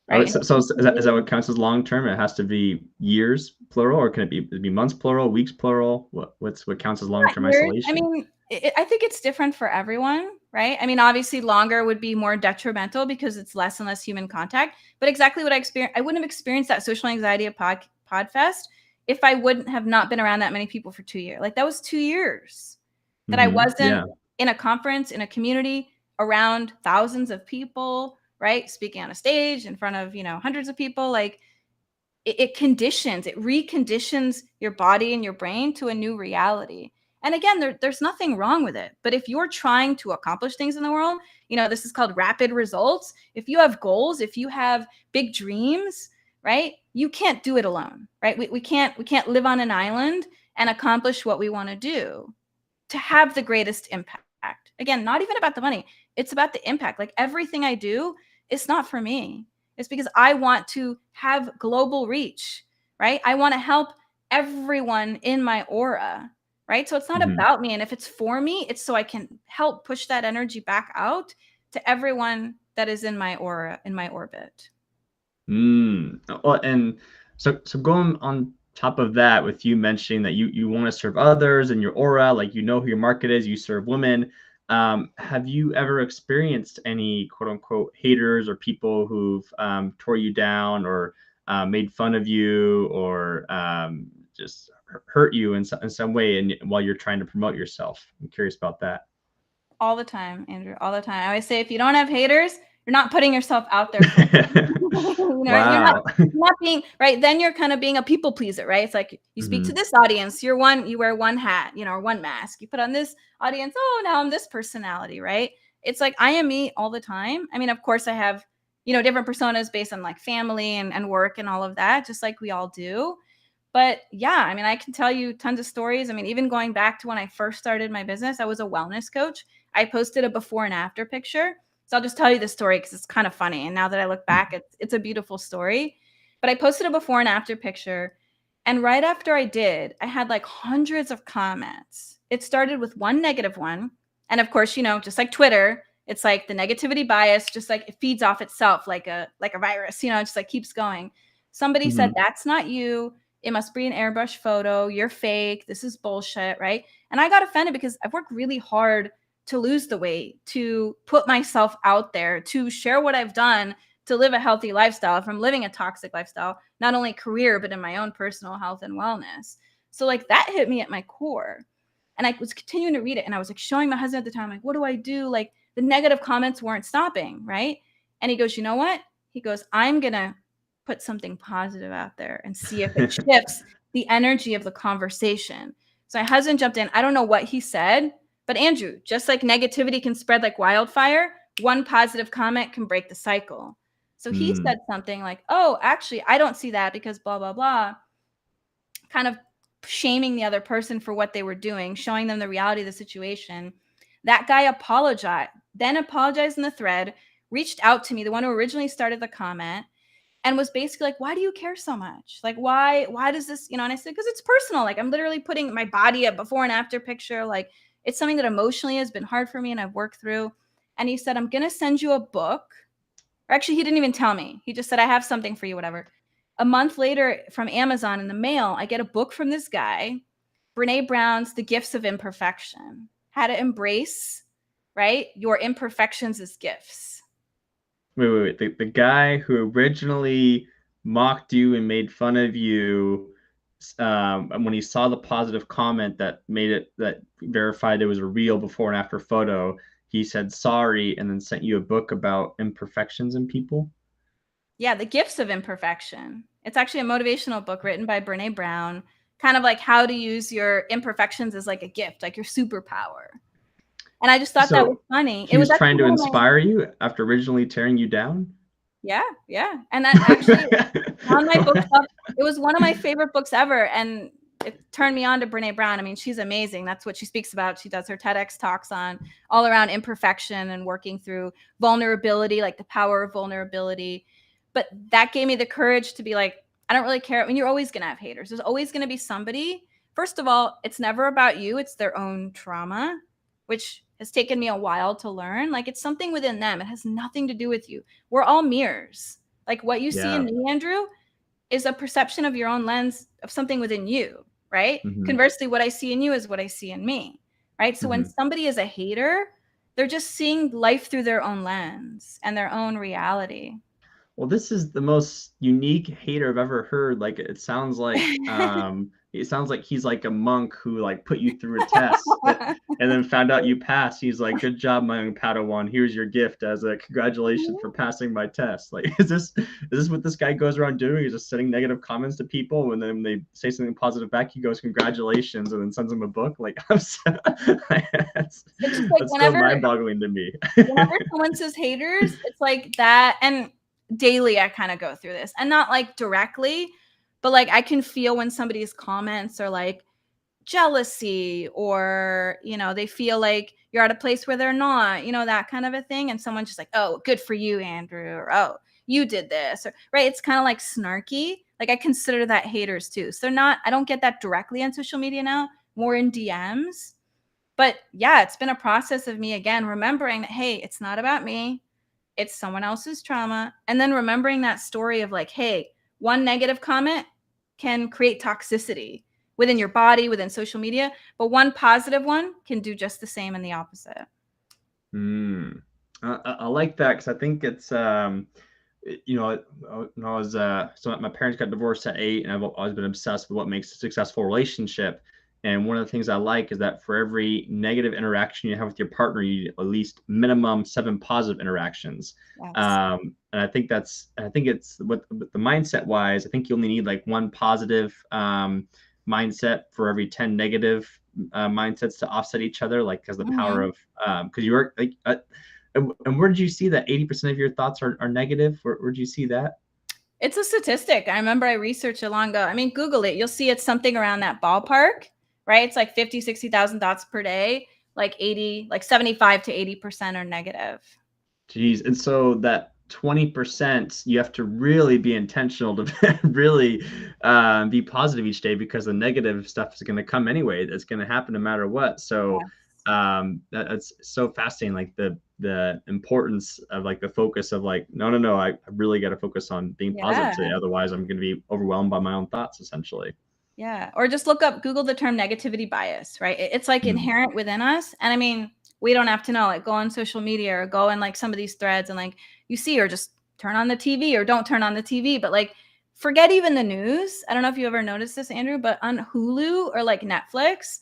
right? So is that what counts as long term? It has to be years plural, or can it be months plural, weeks plural? What counts as long term Years. I isolation? mean, I think it's different for everyone, right? I mean, obviously, longer would be more detrimental because it's less and less human contact. But exactly what I experienced, I wouldn't have experienced that social anxiety at Podfest if I wouldn't have not been around that many people for 2 years. Like that was 2 years that I Mm-hmm. wasn't Yeah. in a conference, in a community around thousands of people, right? Speaking on a stage in front of, hundreds of people. Like it reconditions your body and your brain to a new reality. And again, there's nothing wrong with it. But if you're trying to accomplish things in the world, this is called rapid results. If you have goals, if you have big dreams, right, you can't do it alone, right? We can't live on an island and accomplish what we want to do to have the greatest impact. Again, not even about the money. It's about the impact. Like everything I do, it's not for me. It's because I want to have global reach, right? I want to help everyone in my aura, right? So it's not Mm-hmm. about me. And if it's for me, it's so I can help push that energy back out to everyone that is in my aura, in my orbit. Well, and so going on top of that, with you mentioning that you want to serve others and your aura, like who your market is, you serve women. Have you ever experienced any quote unquote haters or people who've tore you down or made fun of you or just hurt you in some way, and while you're trying to promote yourself? I'm curious about that. All the time, Andrew, all the time. I always say, if you don't have haters, you're not putting yourself out there for you know, Wow. you're not being right. Then you're kind of being a people pleaser, right? It's like you speak to this audience, you wear one hat, you know, or one mask. You put on this audience, oh, now I'm this personality, right? It's like I am me all the time. I mean, of course, I have, you know, different personas based on like family and work and all of that, just like we all do. But yeah, I mean, I can tell you tons of stories. I mean, even going back to when I first started my business, I was a wellness coach. I posted a before and after picture. So I'll just tell you the story because it's kind of funny. And now that I look back, it's a beautiful story. But I posted a before and after picture. And right after I did, I had like hundreds of comments. It started with one negative one. And of course, you know, just like Twitter, it's like the negativity bias, just like it feeds off itself like a virus, you know, it just like keeps going. Somebody said, that's not you. It must be an airbrush photo. You're fake. This is bullshit, right? And I got offended because I've worked really hard to lose the weight, to put myself out there, to share what I've done to live a healthy lifestyle from living a toxic lifestyle, not only career, but in my own personal health and wellness. So like that hit me at my core. And I was continuing to read it. And I was like showing my husband at the time, like, what do I do? Like the negative comments weren't stopping, right? And he goes, you know what? He goes, I'm going to put something positive out there and see if it shifts the energy of the conversation. So my husband jumped in. I don't know what he said, but Andrew, just like negativity can spread like wildfire, one positive comment can break the cycle. So he said something like, oh, actually, I don't see that because blah, blah, blah, kind of shaming the other person for what they were doing, showing them the reality of the situation. That guy apologized in the thread, reached out to me, the one who originally started the comment, and was basically like, why do you care so much? Like, why does this, you know? And I said, because it's personal. Like, I'm literally putting my body a before and after picture. Like, it's something that emotionally has been hard for me and I've worked through. And he said, I'm going to send you a book. Or actually, he didn't even tell me. He just said, I have something for you, whatever. A month later from Amazon in the mail, I get a book from this guy, Brene Brown's The Gifts of Imperfection, how to embrace, right, your imperfections as gifts. Wait. The guy who originally mocked you and made fun of you, when he saw the positive comment that verified it was a real before and after photo, he said sorry and then sent you a book about imperfections in people? Yeah, The Gifts of Imperfection. It's actually a motivational book written by Brene Brown, kind of like how to use your imperfections as like a gift, like your superpower. And I just thought that was funny. He was trying to inspire you after originally tearing you down? Yeah. And that actually on my bookshelf, it was one of my favorite books ever. And it turned me on to Brene Brown. I mean, she's amazing. That's what she speaks about. She does her TEDx talks on all around imperfection and working through vulnerability, like the power of vulnerability. But that gave me the courage to be like, I don't really care. I mean, you're always going to have haters. There's always going to be somebody. First of all, it's never about you. It's their own trauma, which has taken me a while to learn. Like, it's something within them. It has nothing to do with you. We're all mirrors. Like what you see in me, Andrew, is a perception of your own lens of something within you, right? Conversely, what I see in you is what I see in me, right? So when somebody is a hater, they're just seeing life through their own lens and their own reality. Well, this is the most unique hater I've ever heard. Like, it sounds like he's like a monk who like put you through a test and then found out you passed. He's like, good job, my young Padawan. Here's your gift as a congratulations for passing my test. Like, is this what this guy goes around doing? He's just sending negative comments to people, and then they say something positive back. He goes, congratulations, and then sends them a book. Like, that's still mind-boggling to me. Whenever someone says haters, it's like that. And daily I kind of go through this, and not like directly, but like I can feel when somebody's comments are like jealousy, or you know, they feel like you're at a place where they're not, you know, that kind of a thing, and someone's just like, oh, good for you, Andrew, or oh, you did this, or right, it's kind of like snarky. Like I consider that haters too. So I don't get that directly on social media now, more in DMs. But yeah, it's been a process of me again remembering that, hey, it's not about me. It's someone else's trauma. And then remembering that story of like, hey, one negative comment can create toxicity within your body, within social media, but one positive one can do just the same in the opposite. I like that, because I think it's, you know, when I was, so my parents got divorced at 8, and I've always been obsessed with what makes a successful relationship. And one of the things I like is that for every negative interaction you have with your partner, you need at least minimum 7 positive interactions. Yes. And I think it's what the mindset wise, I think you only need like one positive mindset for every 10 negative mindsets to offset each other, like because the power Mhm. of because you are like and where did you see that 80% of your thoughts are negative? Where did you see that? It's a statistic. I remember I researched it long ago. I mean, Google it. You'll see it's something around that ballpark, right? It's like 50, 60,000 thoughts per day, like 80, like 75 to 80% are negative. Geez, and so that 20%, you have to really be intentional to really be positive each day because the negative stuff is going to come anyway. It's going to happen no matter what. So Yes. that's so fascinating. Like the importance of like the focus of like, no, I really got to focus on being positive Yeah. today. Otherwise, I'm going to be overwhelmed by my own thoughts, essentially. Yeah. Or just Google the term negativity bias, right? It's like Mm. inherent within us. And I mean, we don't have to know, like go on social media or go in like some of these threads and like you see, or just turn on the TV or don't turn on the TV. But like, forget even the news. I don't know if you ever noticed this, Andrew, but on Hulu or like Netflix,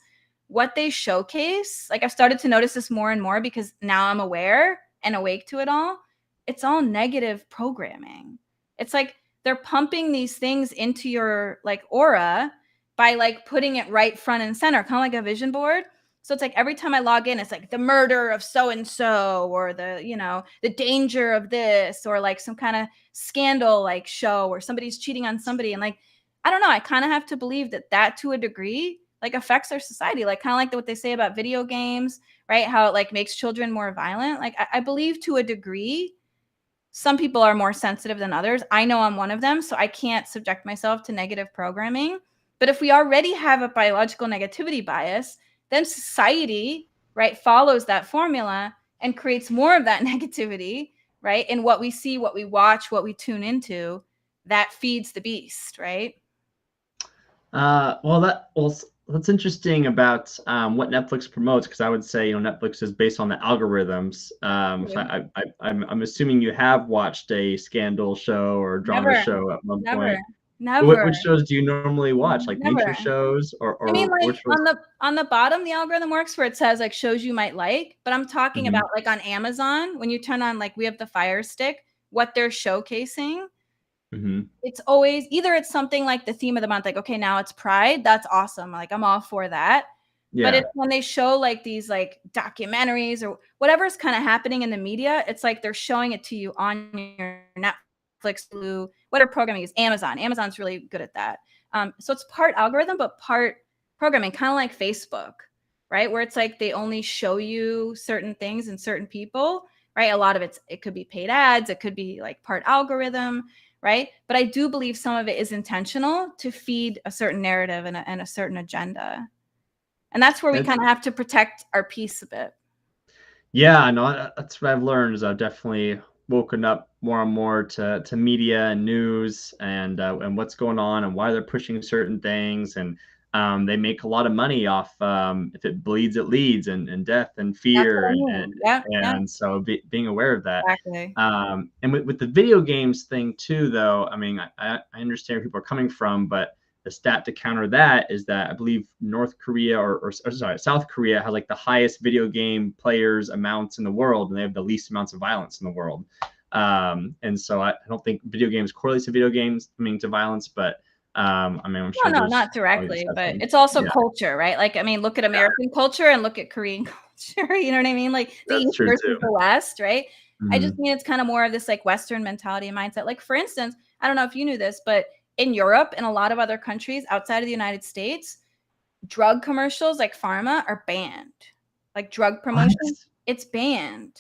what they showcase, like I've started to notice this more and more because now I'm aware and awake to it all. It's all negative programming. It's like they're pumping these things into your like aura by like putting it right front and center, kind of like a vision board. So it's like every time I log in, it's like the murder of so and so, or the danger of this, or like some kind of scandal like show, or somebody's cheating on somebody. And like, I don't know, I kind of have to believe that to a degree like affects our society, like kind of like what they say about video games, right? How it like makes children more violent. Like, I believe to a degree some people are more sensitive than others. I know I'm one of them, so I can't subject myself to negative programming. But if we already have a biological negativity bias, then society, right, follows that formula and creates more of that negativity, right? In what we see, what we watch, what we tune into, that feeds the beast, right? That's interesting about what Netflix promotes because I would say Netflix is based on the algorithms. So I'm assuming you have watched a scandal show or drama Never, show at one never, point. never, Which shows do you normally watch? Like nature never. shows I mean, or like which was? on the bottom, the algorithm works where it says like shows you might like, but I'm talking about Mhm, like on Amazon when you turn on like we have the Fire Stick, what they're showcasing. mhm. It's always either it's something like the theme of the month, like okay, now it's Pride, that's awesome, like I'm all for that. But Yeah. it's when they show like these like documentaries or whatever's kind of happening in the media, it's like they're showing it to you on your Netflix, Hulu, whatever programming is. Amazon. Amazon's really good at that. So it's part algorithm, but part programming, kind of like Facebook, right? Where it's like they only show you certain things and certain people, right? A lot of it could be paid ads, it could be like part algorithm, right? But I do believe some of it is intentional to feed a certain narrative and a certain agenda. And that's where we It's kind of have to protect our peace a bit. Yeah, no, that's what I've learned is I've definitely woken up more and more to media and news and what's going on and why they're pushing certain things and they make a lot of money off if it bleeds it leads and death and That's what fear I and mean. Yeah, yeah, so being aware of that. exactly. And with the video games thing too, though, I mean, I understand where people are coming from, but the stat to counter that is that I believe North Korea or sorry, South Korea has like the highest video game players amounts in the world, and they have the least amounts of violence in the world. And so I don't think video games correlates to video games, I mean, to violence, but I mean, I'm No, sure no, there's not probably directly, but discussion. it's also Yeah, culture, right? Like, I mean, look at yeah, American culture and look at Korean culture. You know what I mean? Like the that's East true too. versus the West, right? I just Mhm. mean it's kind of more of this like Western mentality and mindset. Like, for instance, I don't know if you knew this, but in Europe and a lot of other countries outside of the United States, drug commercials like pharma are banned. Like drug What? promotion, it's banned.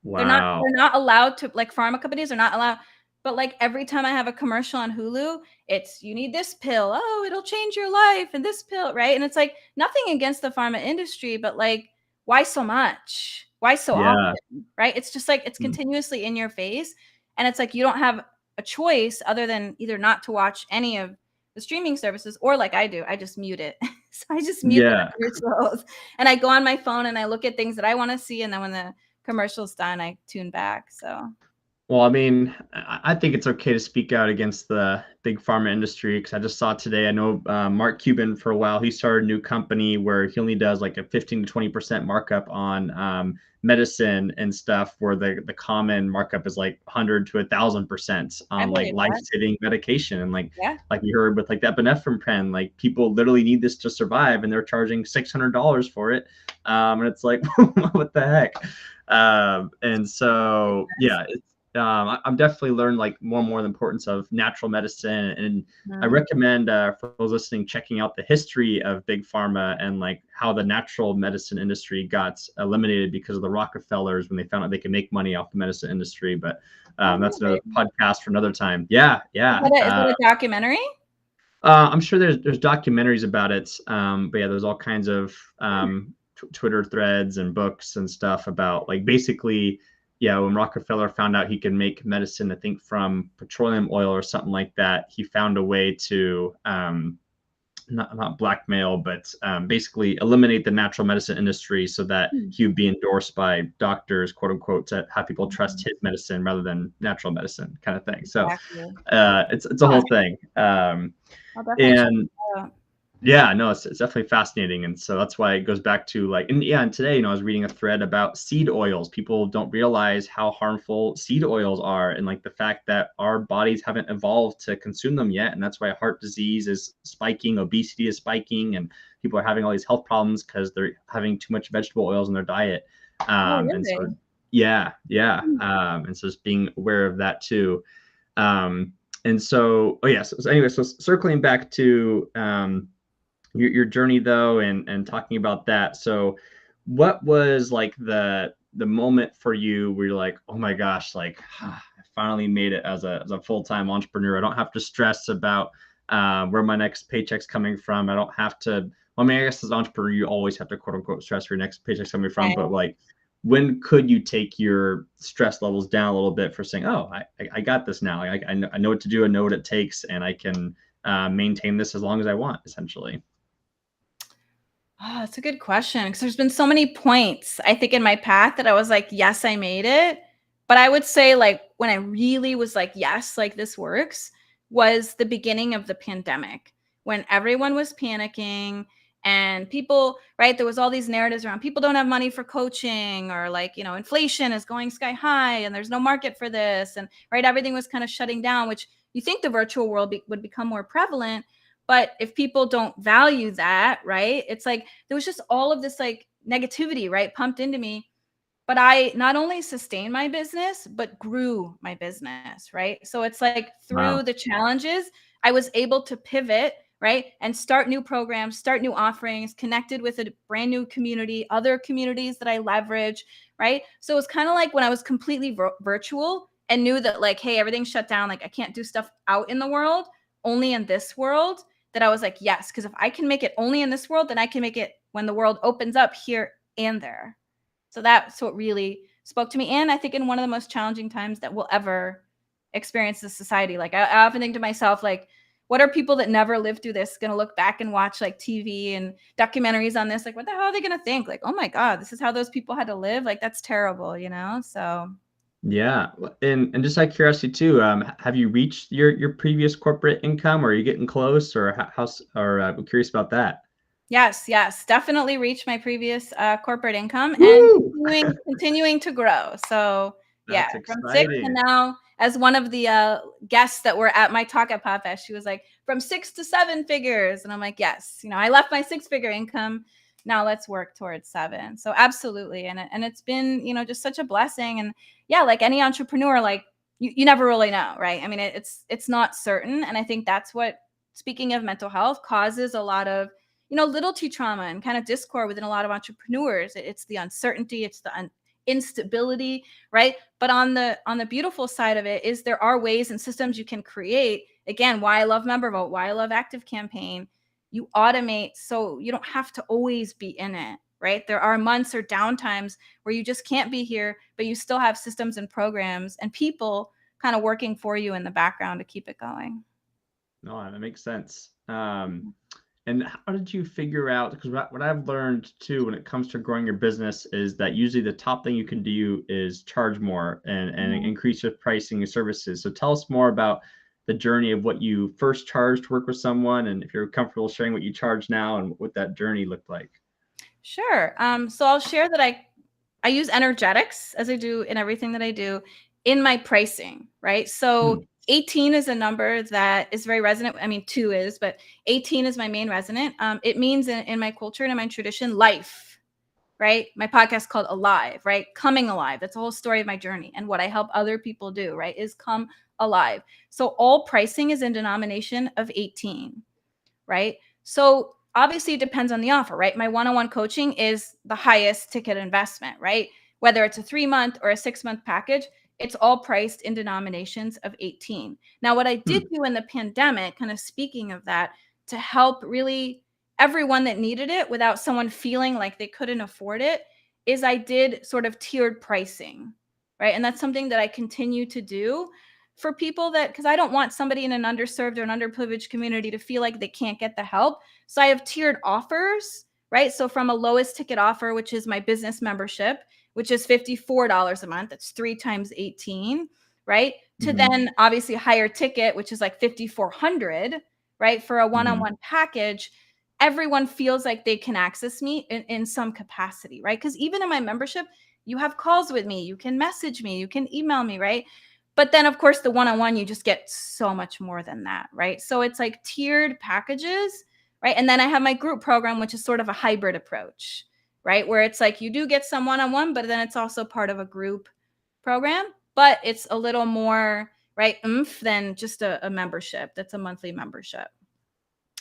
Wow. They're not allowed to, like pharma companies are not allowed. But like every time I have a commercial on Hulu, it's you need this pill. Oh, it'll change your life and this pill, right? And it's like nothing against the pharma industry, but like why so much? Why so Yeah. often? Right? It's just like it's Mm. continuously in your face and it's like you don't have a choice other than either not to watch any of the streaming services or like I do, I just mute it. So I just mute the Yeah. commercials and I go on my phone and I look at things that I want to see and then when the commercial's done, I tune back. So Well, I mean, I think it's okay to speak out against the big pharma industry because I just saw today. I know Mark Cuban for a while. He started a new company where he only does like a 15 to 20% markup on medicine and stuff, where the common markup is like 100 to 1,000% I on like believe that. life-saving medication. And Yeah. like we heard with like the epinephrine pen, like people literally need this to survive, and they're charging $600 for it. And it's like, what the heck? And so yeah, I'm definitely learned like more and more the importance of natural medicine, and I Mhm. recommend for those listening checking out the history of big pharma and like how the natural medicine industry got eliminated because of the Rockefellers when they found out they could make money off the medicine industry. But Oh, that's really? another podcast for another time. Yeah, yeah. Is that a documentary? I'm sure there's documentaries about it, but yeah, there's all kinds of Hmm. Twitter threads and books and stuff about like basically, yeah, when Rockefeller found out he could make medicine, I think from petroleum oil or something like that, he found a way to not blackmail, but basically eliminate the natural medicine industry so that Hmm. he would be endorsed by doctors, quote unquote, to have people trust Mhm. his medicine rather than natural medicine, kind of thing. So Exactly. it's a Huh. whole thing. I'll definitely check And it out. yeah, no, it's definitely fascinating. And so that's why it goes back to like, and yeah, and today, I was reading a thread about seed oils. People don't realize how harmful seed oils are, and like the fact that our bodies haven't evolved to consume them yet. And that's why heart disease is spiking, obesity is spiking, and people are having all these health problems because they're having too much vegetable oils in their diet. Oh, And so, really? yeah, yeah. Hmm. And so just being aware of that too. Um, and so, oh yeah. So anyway, so circling back to, your journey though, and talking about that. So what was like the moment for you where you're like, oh my gosh, like I finally made it as a full-time entrepreneur. I don't have to stress about where my next paycheck's coming from. I don't have to, well, I mean, I guess as an entrepreneur you always have to quote unquote stress where your next paycheck's coming from, Right. but like when could you take your stress levels down a little bit for saying, oh, I got this now. I know what to do. I know what it takes, and I can maintain this as long as I want, essentially. Oh, that's a good question because there's been so many points I think in my path that I was like, yes, I made it. But I would say like when I really was like, yes, like this works was the beginning of the pandemic when everyone was panicking and people, right? There was all these narratives around people don't have money for coaching or like, inflation is going sky high and there's no market for this. And right, everything was kind of shutting down, which you think the virtual world would become more prevalent. But if people don't value that, right? It's like there was just all of this like negativity, right, pumped into me. But I not only sustained my business, but grew my business, right? So it's like through Wow. the challenges, I was able to pivot, right? And start new programs, start new offerings, connected with a brand new community, other communities that I leverage, right? So it's kind of like when I was completely virtual and knew that, like, hey, everything's shut down. Like, I can't do stuff out in the world, only in this world. That I was like, yes, because if I can make it only in this world, then I can make it when the world opens up here and there. So that's what really spoke to me. And I think in one of the most challenging times that we'll ever experience this society. Like I often think to myself, like, what are people that never lived through this going to look back and watch like TV and documentaries on this? Like, what the hell are they going to think? Like, oh my God, this is how those people had to live. Like, that's terrible. So Yeah, and just out of curiosity too, have you reached your previous corporate income, or are you getting close, or or I'm curious about that. yes, definitely reached my previous corporate income and Woo! continuing to grow. So yeah, That's from six to exciting. now, as one of the guests that were at my talk at Podfest, she was like, from 6 to 7 figures, and I'm like, yes, I left my 6-figure income. Now let's work towards 7. So absolutely, and it's been just such a blessing. And yeah, like any entrepreneur, like you never really know, right? I mean, it's not certain, and I think that's what, speaking of mental health, causes a lot of little t trauma and kind of discord within a lot of entrepreneurs. It's the uncertainty, it's the instability, right? But on the beautiful side of it is there are ways and systems you can create. Again, why I love MemberVote, why I love Active Campaign. You automate so you don't have to always be in it, right? There are months or downtimes where you just can't be here, but you still have systems and programs and people kind of working for you in the background to keep it going. No, that makes sense. And how did you figure out, because what I've learned too when it comes to growing your business is that usually the top thing you can do is charge more and Mhm. increase your pricing and services. So tell us more about the journey of what you first charged to work with someone, and if you're comfortable sharing what you charge now and what that journey looked like. Sure. So I'll share that I use energetics, as I do in everything that I do, in my pricing, right? So Hmm. 18 is a number that is very resonant. I mean, 2 is, but 18 is my main resonant. It means in my culture and in my tradition, life, right? My podcast is called Alive, right? Coming alive. That's the whole story of my journey. And what I help other people do, right, is come alive. So all pricing is in denomination of 18, right? So obviously it depends on the offer, right? My one-on-one coaching is the highest ticket investment, right? Whether it's a 3-month or a 6-month package, it's all priced in denominations of 18. Now, what I did Hmm. do in the pandemic, kind of speaking of that, to help really everyone that needed it without someone feeling like they couldn't afford it, is I did sort of tiered pricing, right? And that's something that I continue to do for people that, because I don't want somebody in an underserved or an underprivileged community to feel like they can't get the help. So I have tiered offers, right? So from a lowest ticket offer, which is my business membership, which is $54 a month, that's 3 times 18, right? To Hmm. then obviously higher ticket, which is like 5,400, right? For a Hmm. one-on-one package, everyone feels like they can access me in some capacity, right? Because even in my membership, you have calls with me, you can message me, you can email me, right? But then, of course, the one-on-one, you just get so much more than that, right? So it's like tiered packages, right? And then I have my group program, which is sort of a hybrid approach, right? Where it's like you do get some one-on-one, but then it's also part of a group program, but it's a little more, right, oomph than just a membership. That's a monthly membership.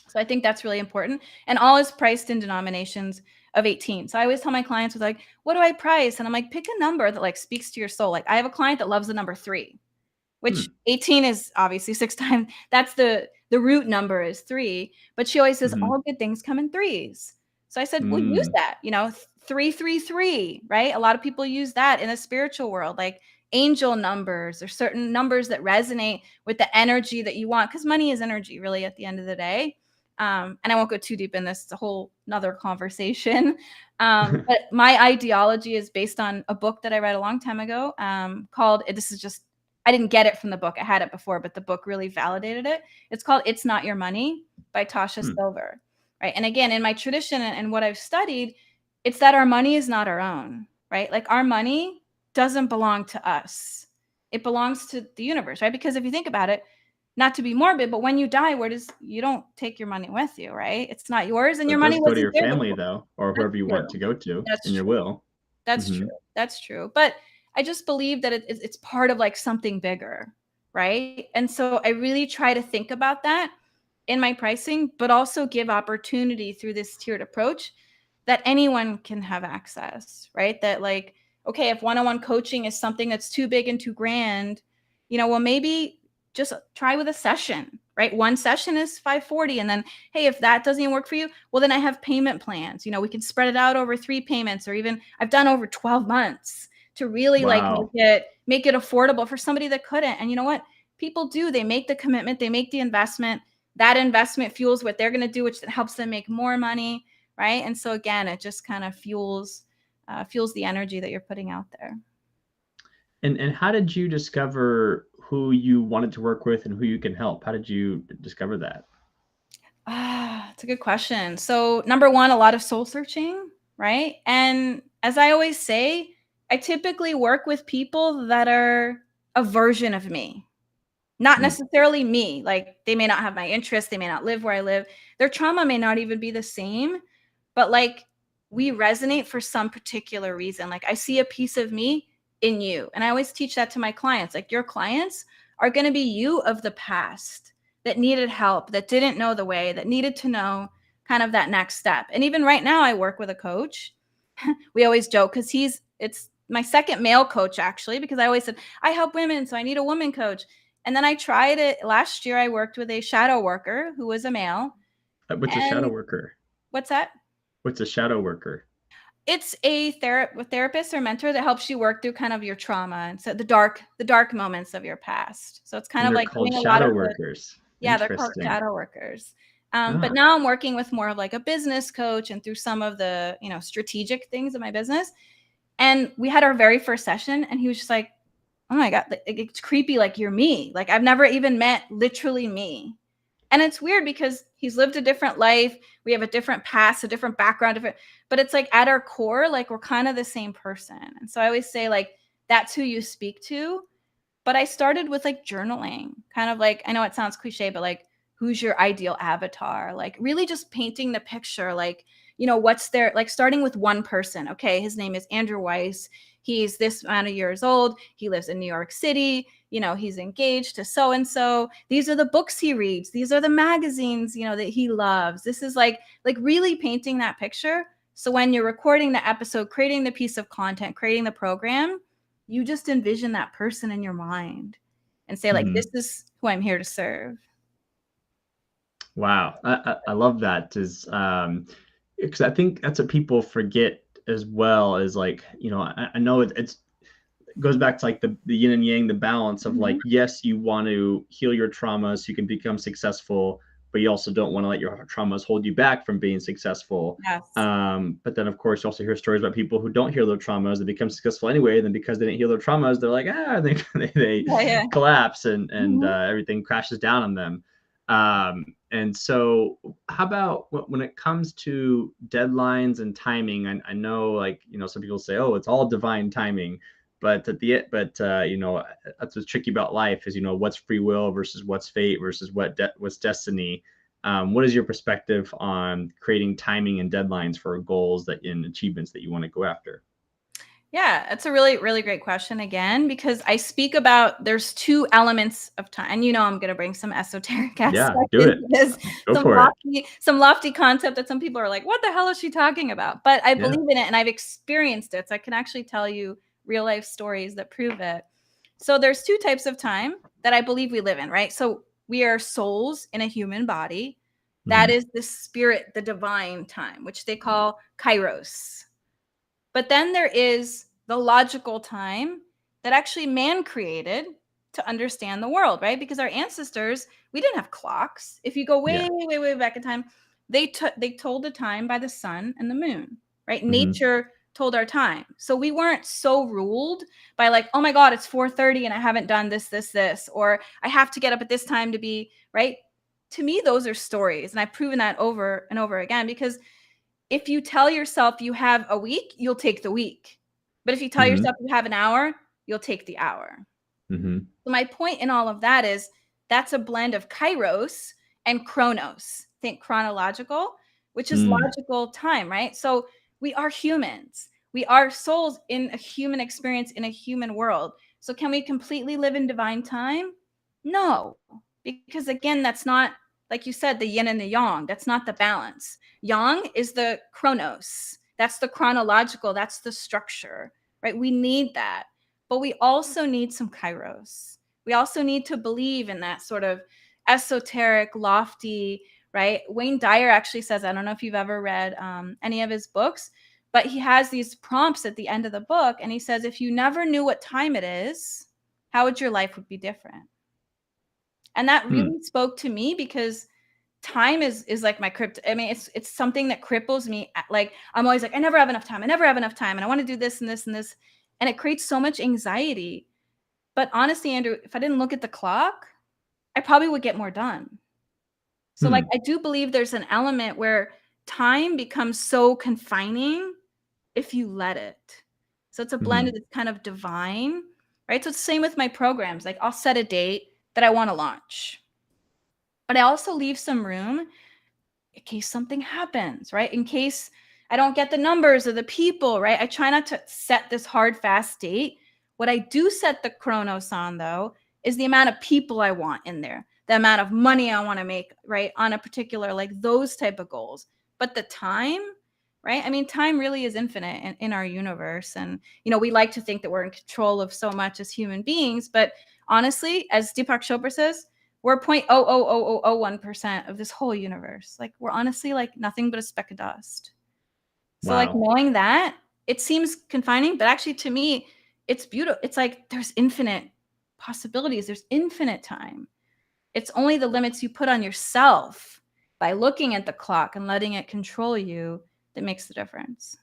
So I think that's really important. And all is priced in denominations of 18. So I always tell my clients, with like, what do I price? And I'm like, pick a number that like speaks to your soul. Like I have a client that loves the number 3, which Hmm. 18 is obviously 6 times. That's the root number is 3, but she always says Hmm. all good things come in threes. So I said, well, use Hmm. that, 333, right? A lot of people use that in the spiritual world, like angel numbers or certain numbers that resonate with the energy that you want, because money is energy, really, at the end of the day. And I won't go too deep in this; it's a whole another conversation. But my ideology is based on a book that I read a long time ago, called. This is just, I didn't get it from the book. I had it before, but the book really validated it. It's called It's Not Your Money by Tasha Hmm. Silver. Right. And again, in my tradition and what I've studied, it's that our money is not our own, right? Like our money doesn't belong to us. It belongs to the universe, right? Because if you think about it, not to be morbid, but when you die, you don't take your money with you, right? It's not yours and So your it money does go to wasn't your there family before. though, or That's whoever you want true. to go to in That's your true. will. That's Hmm. true. That's true. But I just believe that it's part of like something bigger, right? And so I really try to think about that in my pricing, but also give opportunity through this tiered approach that anyone can have access, right? That like, okay, if one-on-one coaching is something that's too big and too grand, well, maybe just try with a session, right? One session is 540, and then, hey, if that doesn't even work for you, well, then I have payment plans. We can spread it out over 3 payments, or even I've done over 12 months to really like make Wow. it affordable for somebody that couldn't. And you know what? People do. They make the commitment, they make the investment. That investment fuels what they're going to do, which helps them make more money, right? And so again, it just kind of fuels the energy that you're putting out there. And how did you discover who you wanted to work with and who you can help? How did you discover that? It's a good question. So, number one, a lot of soul searching, right? And as I always say, I typically work with people that are a version of me, not Hmm. necessarily me. Like they may not have my interests, they may not live where I live. Their trauma may not even be the same, but like we resonate for some particular reason. Like I see a piece of me in you. And I always teach that to my clients. Like your clients are going to be you of the past that needed help, that didn't know the way, that needed to know kind of that next step. And even right now I work with a coach. We always joke cuz it's my second male coach actually, because I always said I help women, so I need a woman coach. And then I tried it last year. I worked with a shadow worker who was a male. What's a shadow And worker? what's that? What's a shadow worker? It's a therapist or mentor that helps you work through kind of your trauma and so the dark moments of your past. So it's kind And of they're like called doing a lot shadow of the workers. yeah, they're called Interesting. shadow workers. But Ah, now I'm working with more of like a business coach and through some of the, strategic things of my business. And we had our very first session and he was just like, oh my God, it's creepy. Like you're me. Like I've never even met literally me. And it's weird because he's lived a different life. We have a different past, a different background, but it's like at our core, like we're kind of the same person. And so I always say like, that's who you speak to. But I started with like journaling, kind of like, I know it sounds cliche, but like, who's your ideal avatar? Like really just painting the picture, like, what's there, like starting with one person. Okay, his name is Andrew Weiss. He's this amount of years old. He lives in New York City. He's engaged to so and so. These are the books he reads. These are the magazines, that he loves. This is like really painting that picture. So when you're recording the episode, creating the piece of content, creating the program, you just envision that person in your mind and say like, this is who I'm here to serve. wow. I love that is because I think that's what people forget as well is like, I know it goes back to like the yin and yang, the balance of like, yes, you want to heal your traumas so you can become successful, but you also don't want to let your traumas hold you back from being successful. Yes. But then of course you also hear stories about people who don't heal their traumas and become successful anyway. Then because they didn't heal their traumas, they're like, they Yeah. collapse and everything crashes down on them. And so how about when it comes to deadlines and timing? I know like, some people say, oh, it's all divine timing. But that's what's tricky about life is what's free will versus what's fate versus what's destiny. What is your perspective on creating timing and deadlines for goals and achievements that you want to go after? Yeah, it's a really, really great question again, because I speak about there's two elements of time. And I'm going to bring some esoteric aspect Yeah, do it. into this, Go for it. some lofty concept that some people are like, what the hell is she talking about? But I believe in it and I've experienced it. So I can actually tell you real life stories that prove it. So there's two types of time that I believe we live in, right? So we are souls in a human body. That is the spirit, the divine time, which they call kairos. But then there is the logical time that actually man created to understand the world, right? Because our ancestors, we didn't have clocks. If you go way, way, way back in time, they told the time by the sun and the moon, right? Nature told our time. So we weren't so ruled by like, oh my God, it's 4:30 and I haven't done this, or I have to get up at this time to be, right? To me, those are stories. And I've proven that over and over again, because if you tell yourself you have a week, you'll take the week. But if you tell yourself you have an hour, you'll take the hour. So my point in all of that is that's a blend of kairos and chronos. Think chronological, which is logical time, right? So we are humans. We are souls in a human experience in a human world. So can we completely live in divine time? No, because again, that's not, like you said, the yin and the yang. That's not the balance. Yang is the chronos. That's the chronological. That's the structure, right? We need that. But we also need some kairos. We also need to believe in that sort of esoteric, lofty, right? Wayne Dyer actually says, I don't know if you've ever read any of his books, but he has these prompts at the end of the book. And he says, if you never knew what time it is, how would your life would be different? And that really spoke to me, because time is like my crypto. I mean, it's something that cripples me. Like I'm always like, I never have enough time. I never have enough time. And I want to do this and this and this. And it creates so much anxiety. But honestly, Andrew, if I didn't look at the clock, I probably would get more done. So like, I do believe there's an element where time becomes so confining if you let it. So it's a blend of this kind of divine, right? So it's the same with my programs. Like I'll set a date that I want to launch, but I also leave some room in case something happens, right? In case I don't get the numbers or the people, right? I try not to set this hard, fast date. What I do set the chronos on, though, is the amount of people I want in there, the amount of money I want to make, right? On a particular, like those type of goals. But the time, right? I mean, time really is infinite in our universe. And, we like to think that we're in control of so much as human beings. But honestly, as Deepak Chopra says, we're 0.00001% of this whole universe. Like we're honestly like nothing but a speck of dust. So like knowing that, it seems confining, but actually to me, it's beautiful. It's like there's infinite possibilities. There's infinite time. It's only the limits you put on yourself by looking at the clock and letting it control you that makes the difference.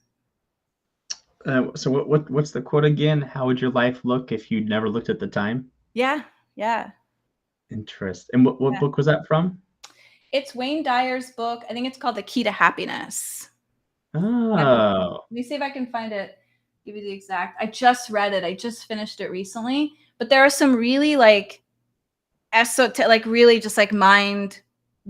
So what's the quote again? How would your life look if you'd never looked at the time? Yeah. Yeah. Interesting. And what Yeah. book was that from? It's Wayne Dyer's book. I think it's called The Key to Happiness. Oh. Let me see if I can find it. Give you the exact. I just read it. I just finished it recently. But there are some really like like really just like mind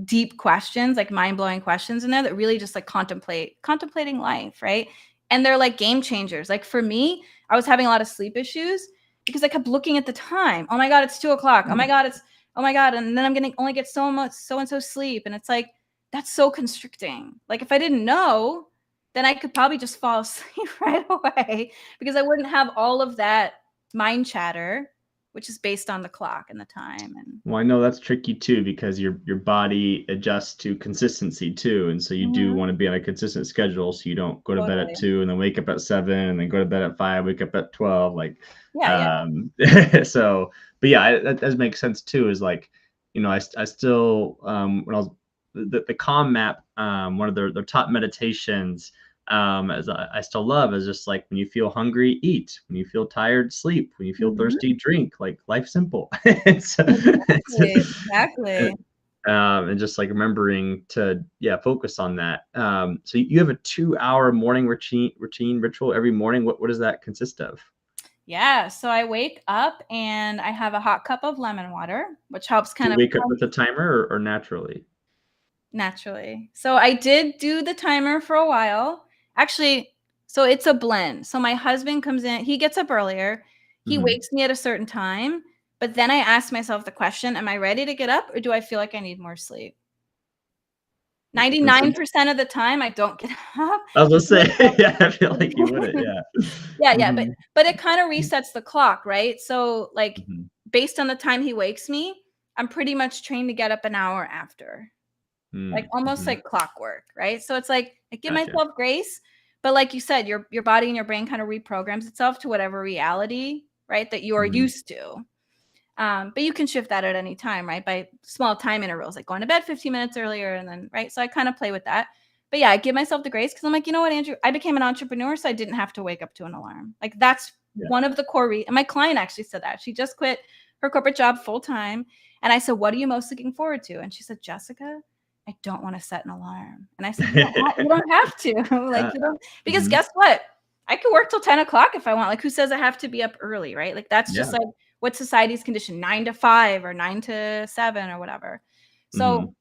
deep questions, like mind-blowing questions in there that really just like contemplating life, right? And they're like game changers. Like for me, I was having a lot of sleep issues because I kept looking at the time. Oh my God, it's 2:00. Oh my God, oh my God. And then I'm gonna only get so much so-and-so sleep. And it's like, that's so constricting. Like if I didn't know, then I could probably just fall asleep right away because I wouldn't have all of that mind chatter, which is based on the clock and the time. And Well, I know that's tricky too because your body adjusts to consistency too, and so you do want to be on a consistent schedule, so you don't go to bed at totally. 2 and then wake up at 7 and then go to bed at 5, wake up at 12, like Yeah. so. But yeah, that does make sense too. Is like, I still when I was the Calm Map, one of their top meditations, as I still love, is just like when you feel hungry, eat. When you feel tired, sleep. When you feel thirsty, drink. Like life's simple. Exactly. And just like remembering to focus on that. So you have a 2-hour morning ritual every morning. What does that consist of? Yeah. So I wake up and I have a hot cup of lemon water, which helps Do kind you of wake up with a timer or naturally? naturally. So I did do the timer for a while. Actually, so it's a blend. So my husband comes in, he gets up earlier, he Mhm. wakes me at a certain time, but then I ask myself the question, am I ready to get up or do I feel like I need more sleep? And so 99% of the time I don't get up. I was gonna say, yeah, I feel like you wouldn't, yeah. Yeah, Mhm. but it kind of resets the clock, right? So like Mhm. based on the time he wakes me, I'm pretty much trained to get up an hour after. Like almost Mhm. like clockwork, right? So it's like I give Gotcha. myself grace, but like you said, your body and your brain kind of reprograms itself to whatever reality, right, that you are Mhm. used to. But you can shift that at any time, right? By small time intervals, like going to bed 15 minutes earlier, and then right. So I kind of play with that. But yeah, I give myself the grace because I'm like, you know what, Andrew, I became an entrepreneur, so I didn't have to wake up to an alarm. Like that's Yeah. one of the core reasons. And my client actually said that she just quit her corporate job full time, and I said, "What are you most looking forward to?" And she said, "Jessica, I don't want to set an alarm." And I said, you don't have to. Like Uh, you don't because mhm. guess what? I could work till 10:00 if I want. Like who says I have to be up early, right? Like that's just Yeah. like what society's conditioned 9 to 5 or 9 to 7 or whatever. So Mhm.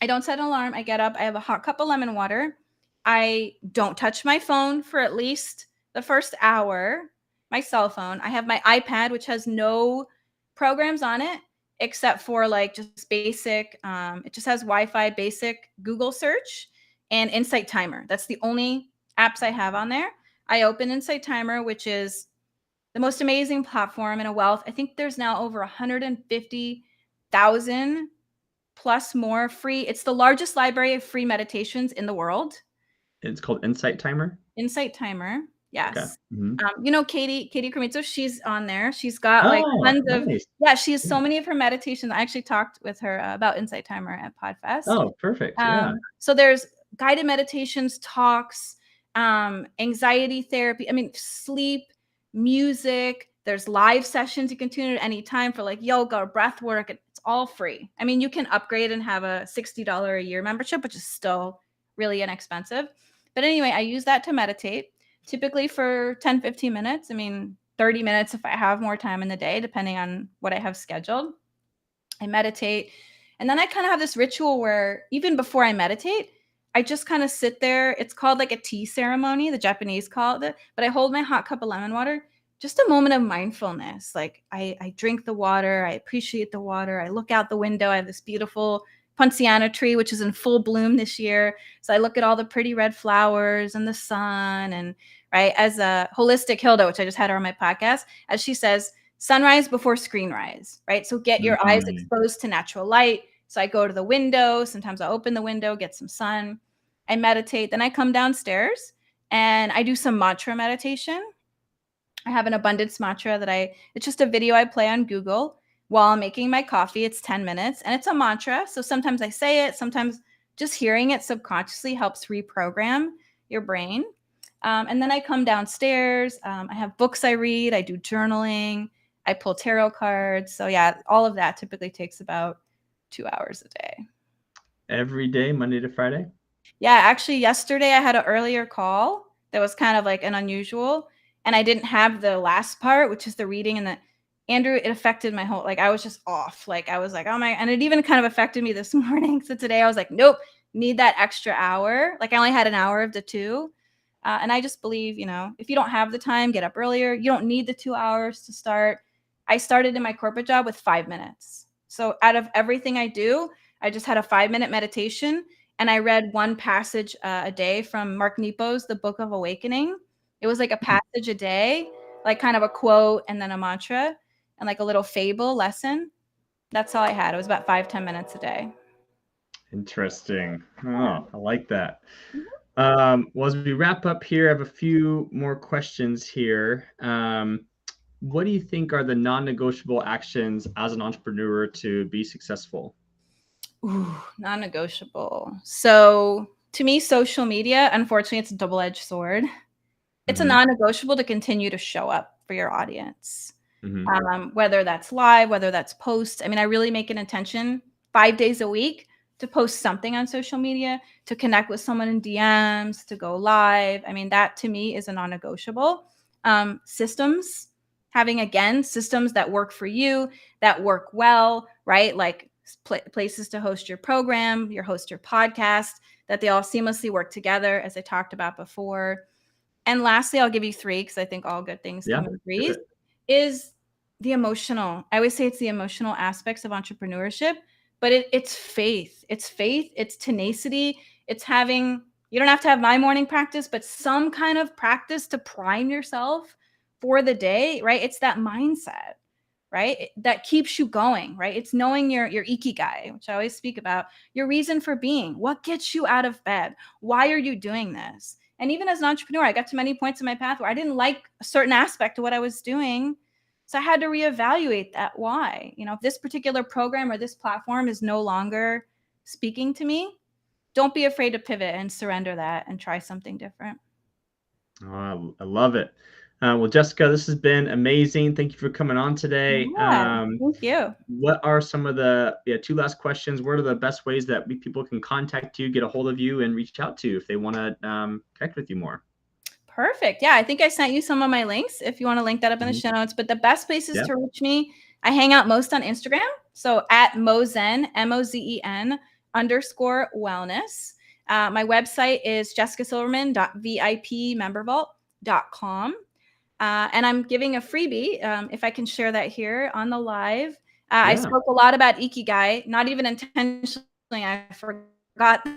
I don't set an alarm. I get up. I have a hot cup of lemon water. I don't touch my phone for at least the first hour. My cell phone. I have my iPad, which has no programs on it except for like just basic. It just has Wi-Fi, basic Google search, and Insight Timer. That's the only apps I have on there. I open Insight Timer, which is the most amazing platform in a wealth. I think there's now over 150,000 plus more free. It's the largest library of free meditations in the world. It's called Insight Timer? Insight Timer. Okay. Yes. Mhm. Katie Cremizzo, she's on there. She's got like Oh, tons of, nice. yeah, she has so Yeah. many of her meditations. I actually talked with her about Insight Timer at Podfest. Oh, perfect. Yeah. So there's guided meditations, talks, anxiety therapy, I mean, sleep, music. There's live sessions you can tune in at any time for like yoga or breath work. It's all free. I mean, you can upgrade and have a $60 a year membership, which is still really inexpensive. But anyway, I use that to meditate, typically for 10, 15 minutes. I mean, 30 minutes if I have more time in the day, depending on what I have scheduled. I meditate. And then I kind of have this ritual where even before I meditate, I just kind of sit there. It's called like a tea ceremony, the Japanese call it, but I hold my hot cup of lemon water, just a moment of mindfulness. Like I drink the water, I appreciate the water, I look out the window. I have this beautiful Poinciana tree, which is in full bloom this year. So I look at all the pretty red flowers and the sun. And right, as a holistic Hilda, which I just had her on my podcast, as she says, sunrise before screen rise, right? So get your eyes Mhm. exposed to natural light. So I go to the window. Sometimes I open the window, get some sun. I meditate. Then I come downstairs and I do some mantra meditation. I have an abundance mantra it's just a video I play on Google while I'm making my coffee. It's 10 minutes and it's a mantra. So sometimes I say it, sometimes just hearing it subconsciously helps reprogram your brain. And then I come downstairs. I have books I read. I do journaling. I pull tarot cards. So yeah, all of that typically takes about 2 hours a day. Every day, Monday to Friday? Yeah, actually yesterday I had an earlier call that was kind of like an unusual, and I didn't have the last part, which is the reading and the Andrew, it affected my whole, like I was just off. Like I was like, oh my, and it even kind of affected me this morning. So today I was like, nope, need that extra hour. Like I only had an hour of the 2. And I just believe, if you don't have the time, get up earlier. You don't need the 2 hours to start. I started in my corporate job with 5 minutes. So out of everything I do, I just had a 5-minute meditation, and I read one passage a day from Mark Nepo's The Book of Awakening. It was like a passage a day, like kind of a quote and then a mantra and like a little fable lesson. That's all I had. It was about 5-10 minutes a day. Interesting. Oh, I like that. Well, as we wrap up here, I have a few more questions here. What do you think are the non-negotiable actions as an entrepreneur to be successful? Ooh, non-negotiable. So to me, social media, unfortunately, it's a double-edged sword. It's a non-negotiable to continue to show up for your audience. Whether that's live, whether that's post. I mean, I really make an intention 5 days a week to post something on social media, to connect with someone in DMs, to go live. I mean, that to me is a non-negotiable. Systems, having again, systems that work for you, that work well, right? Like places to host your program, host your podcast, that they all seamlessly work together, as I talked about before. And lastly, I'll give you 3 because I think all good things come in threes, is the emotional. I always say it's the emotional aspects of entrepreneurship, but it's faith. It's faith. It's tenacity. It's having, you don't have to have my morning practice, but some kind of practice to prime yourself for the day, right? It's that mindset, right? That keeps you going, right? It's knowing your ikigai, which I always speak about, your reason for being. What gets you out of bed? Why are you doing this? And even as an entrepreneur, I got to many points in my path where I didn't like a certain aspect of what I was doing. So I had to reevaluate that why. If this particular program or this platform is no longer speaking to me, don't be afraid to pivot and surrender that and try something different. Oh, I love it. Well, Jessica, this has been amazing. Thank you for coming on today. Yeah, thank you. What are some of the 2 last questions? What are the best ways that people can contact you, get a hold of you, and reach out to you if they want to connect with you more? Perfect. Yeah, I think I sent you some of my links if you want to link that up in the show notes. But the best places to reach me, I hang out most on Instagram. So at Mozen, MOZEN_wellness. My website is jessicasilverman.vipmembervault.com. And I'm giving a freebie, if I can share that here on the live. I spoke a lot about Ikigai, not even intentionally. I forgot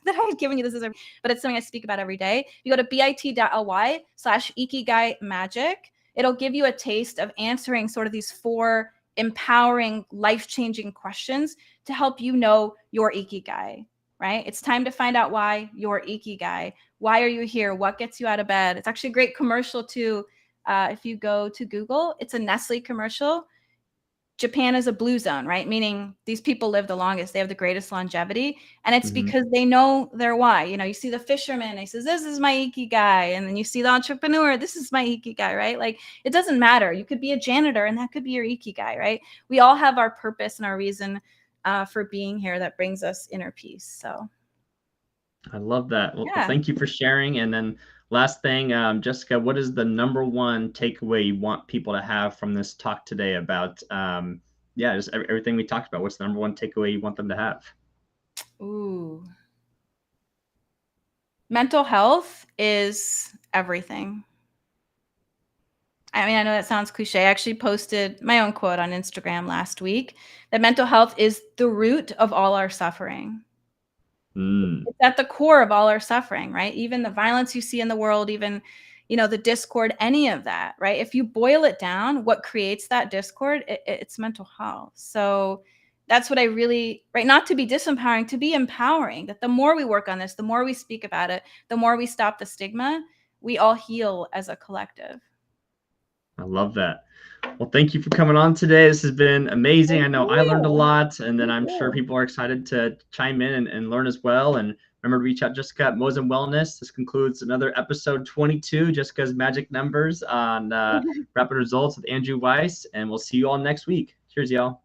that I had given you this, but it's something I speak about every day. You go to bit.ly/Ikigai Magic. It'll give you a taste of answering sort of these 4 empowering, life-changing questions to help you know your Ikigai, right? It's time to find out why your Ikigai. Why are you here? What gets you out of bed? It's actually a great commercial too. If you go to Google, it's a Nestle commercial. Japan is a blue zone, right? Meaning these people live the longest. They have the greatest longevity. And it's because they know their why. You see the fisherman, he says, this is my Ikigai. And then you see the entrepreneur, this is my Ikigai, right? Like it doesn't matter. You could be a janitor and that could be your Ikigai, right? We all have our purpose and our reason for being here that brings us inner peace. So I love that. Well, thank you for sharing. And then last thing, Jessica, what is the number one takeaway you want people to have from this talk today about, just everything we talked about? What's the number one takeaway you want them to have? Ooh. Mental health is everything. I mean, I know that sounds cliche. I actually posted my own quote on Instagram last week that mental health is the root of all our suffering. It's at the core of all our suffering, right? Even the violence you see in the world, even, the discord, any of that, right? If you boil it down, what creates that discord, it's mental health. So that's what I really, right? Not to be disempowering, to be empowering, that the more we work on this, the more we speak about it, the more we stop the stigma, we all heal as a collective. I love that. Well, thank you for coming on today. This has been amazing. I know I learned a lot, and then I'm sure people are excited to chime in and learn as well. And remember to reach out Jessica at Mosen Wellness. This concludes another episode 22, Jessica's Magic Numbers on Rapid Results with Andrew Weiss. And we'll see you all next week. Cheers, y'all.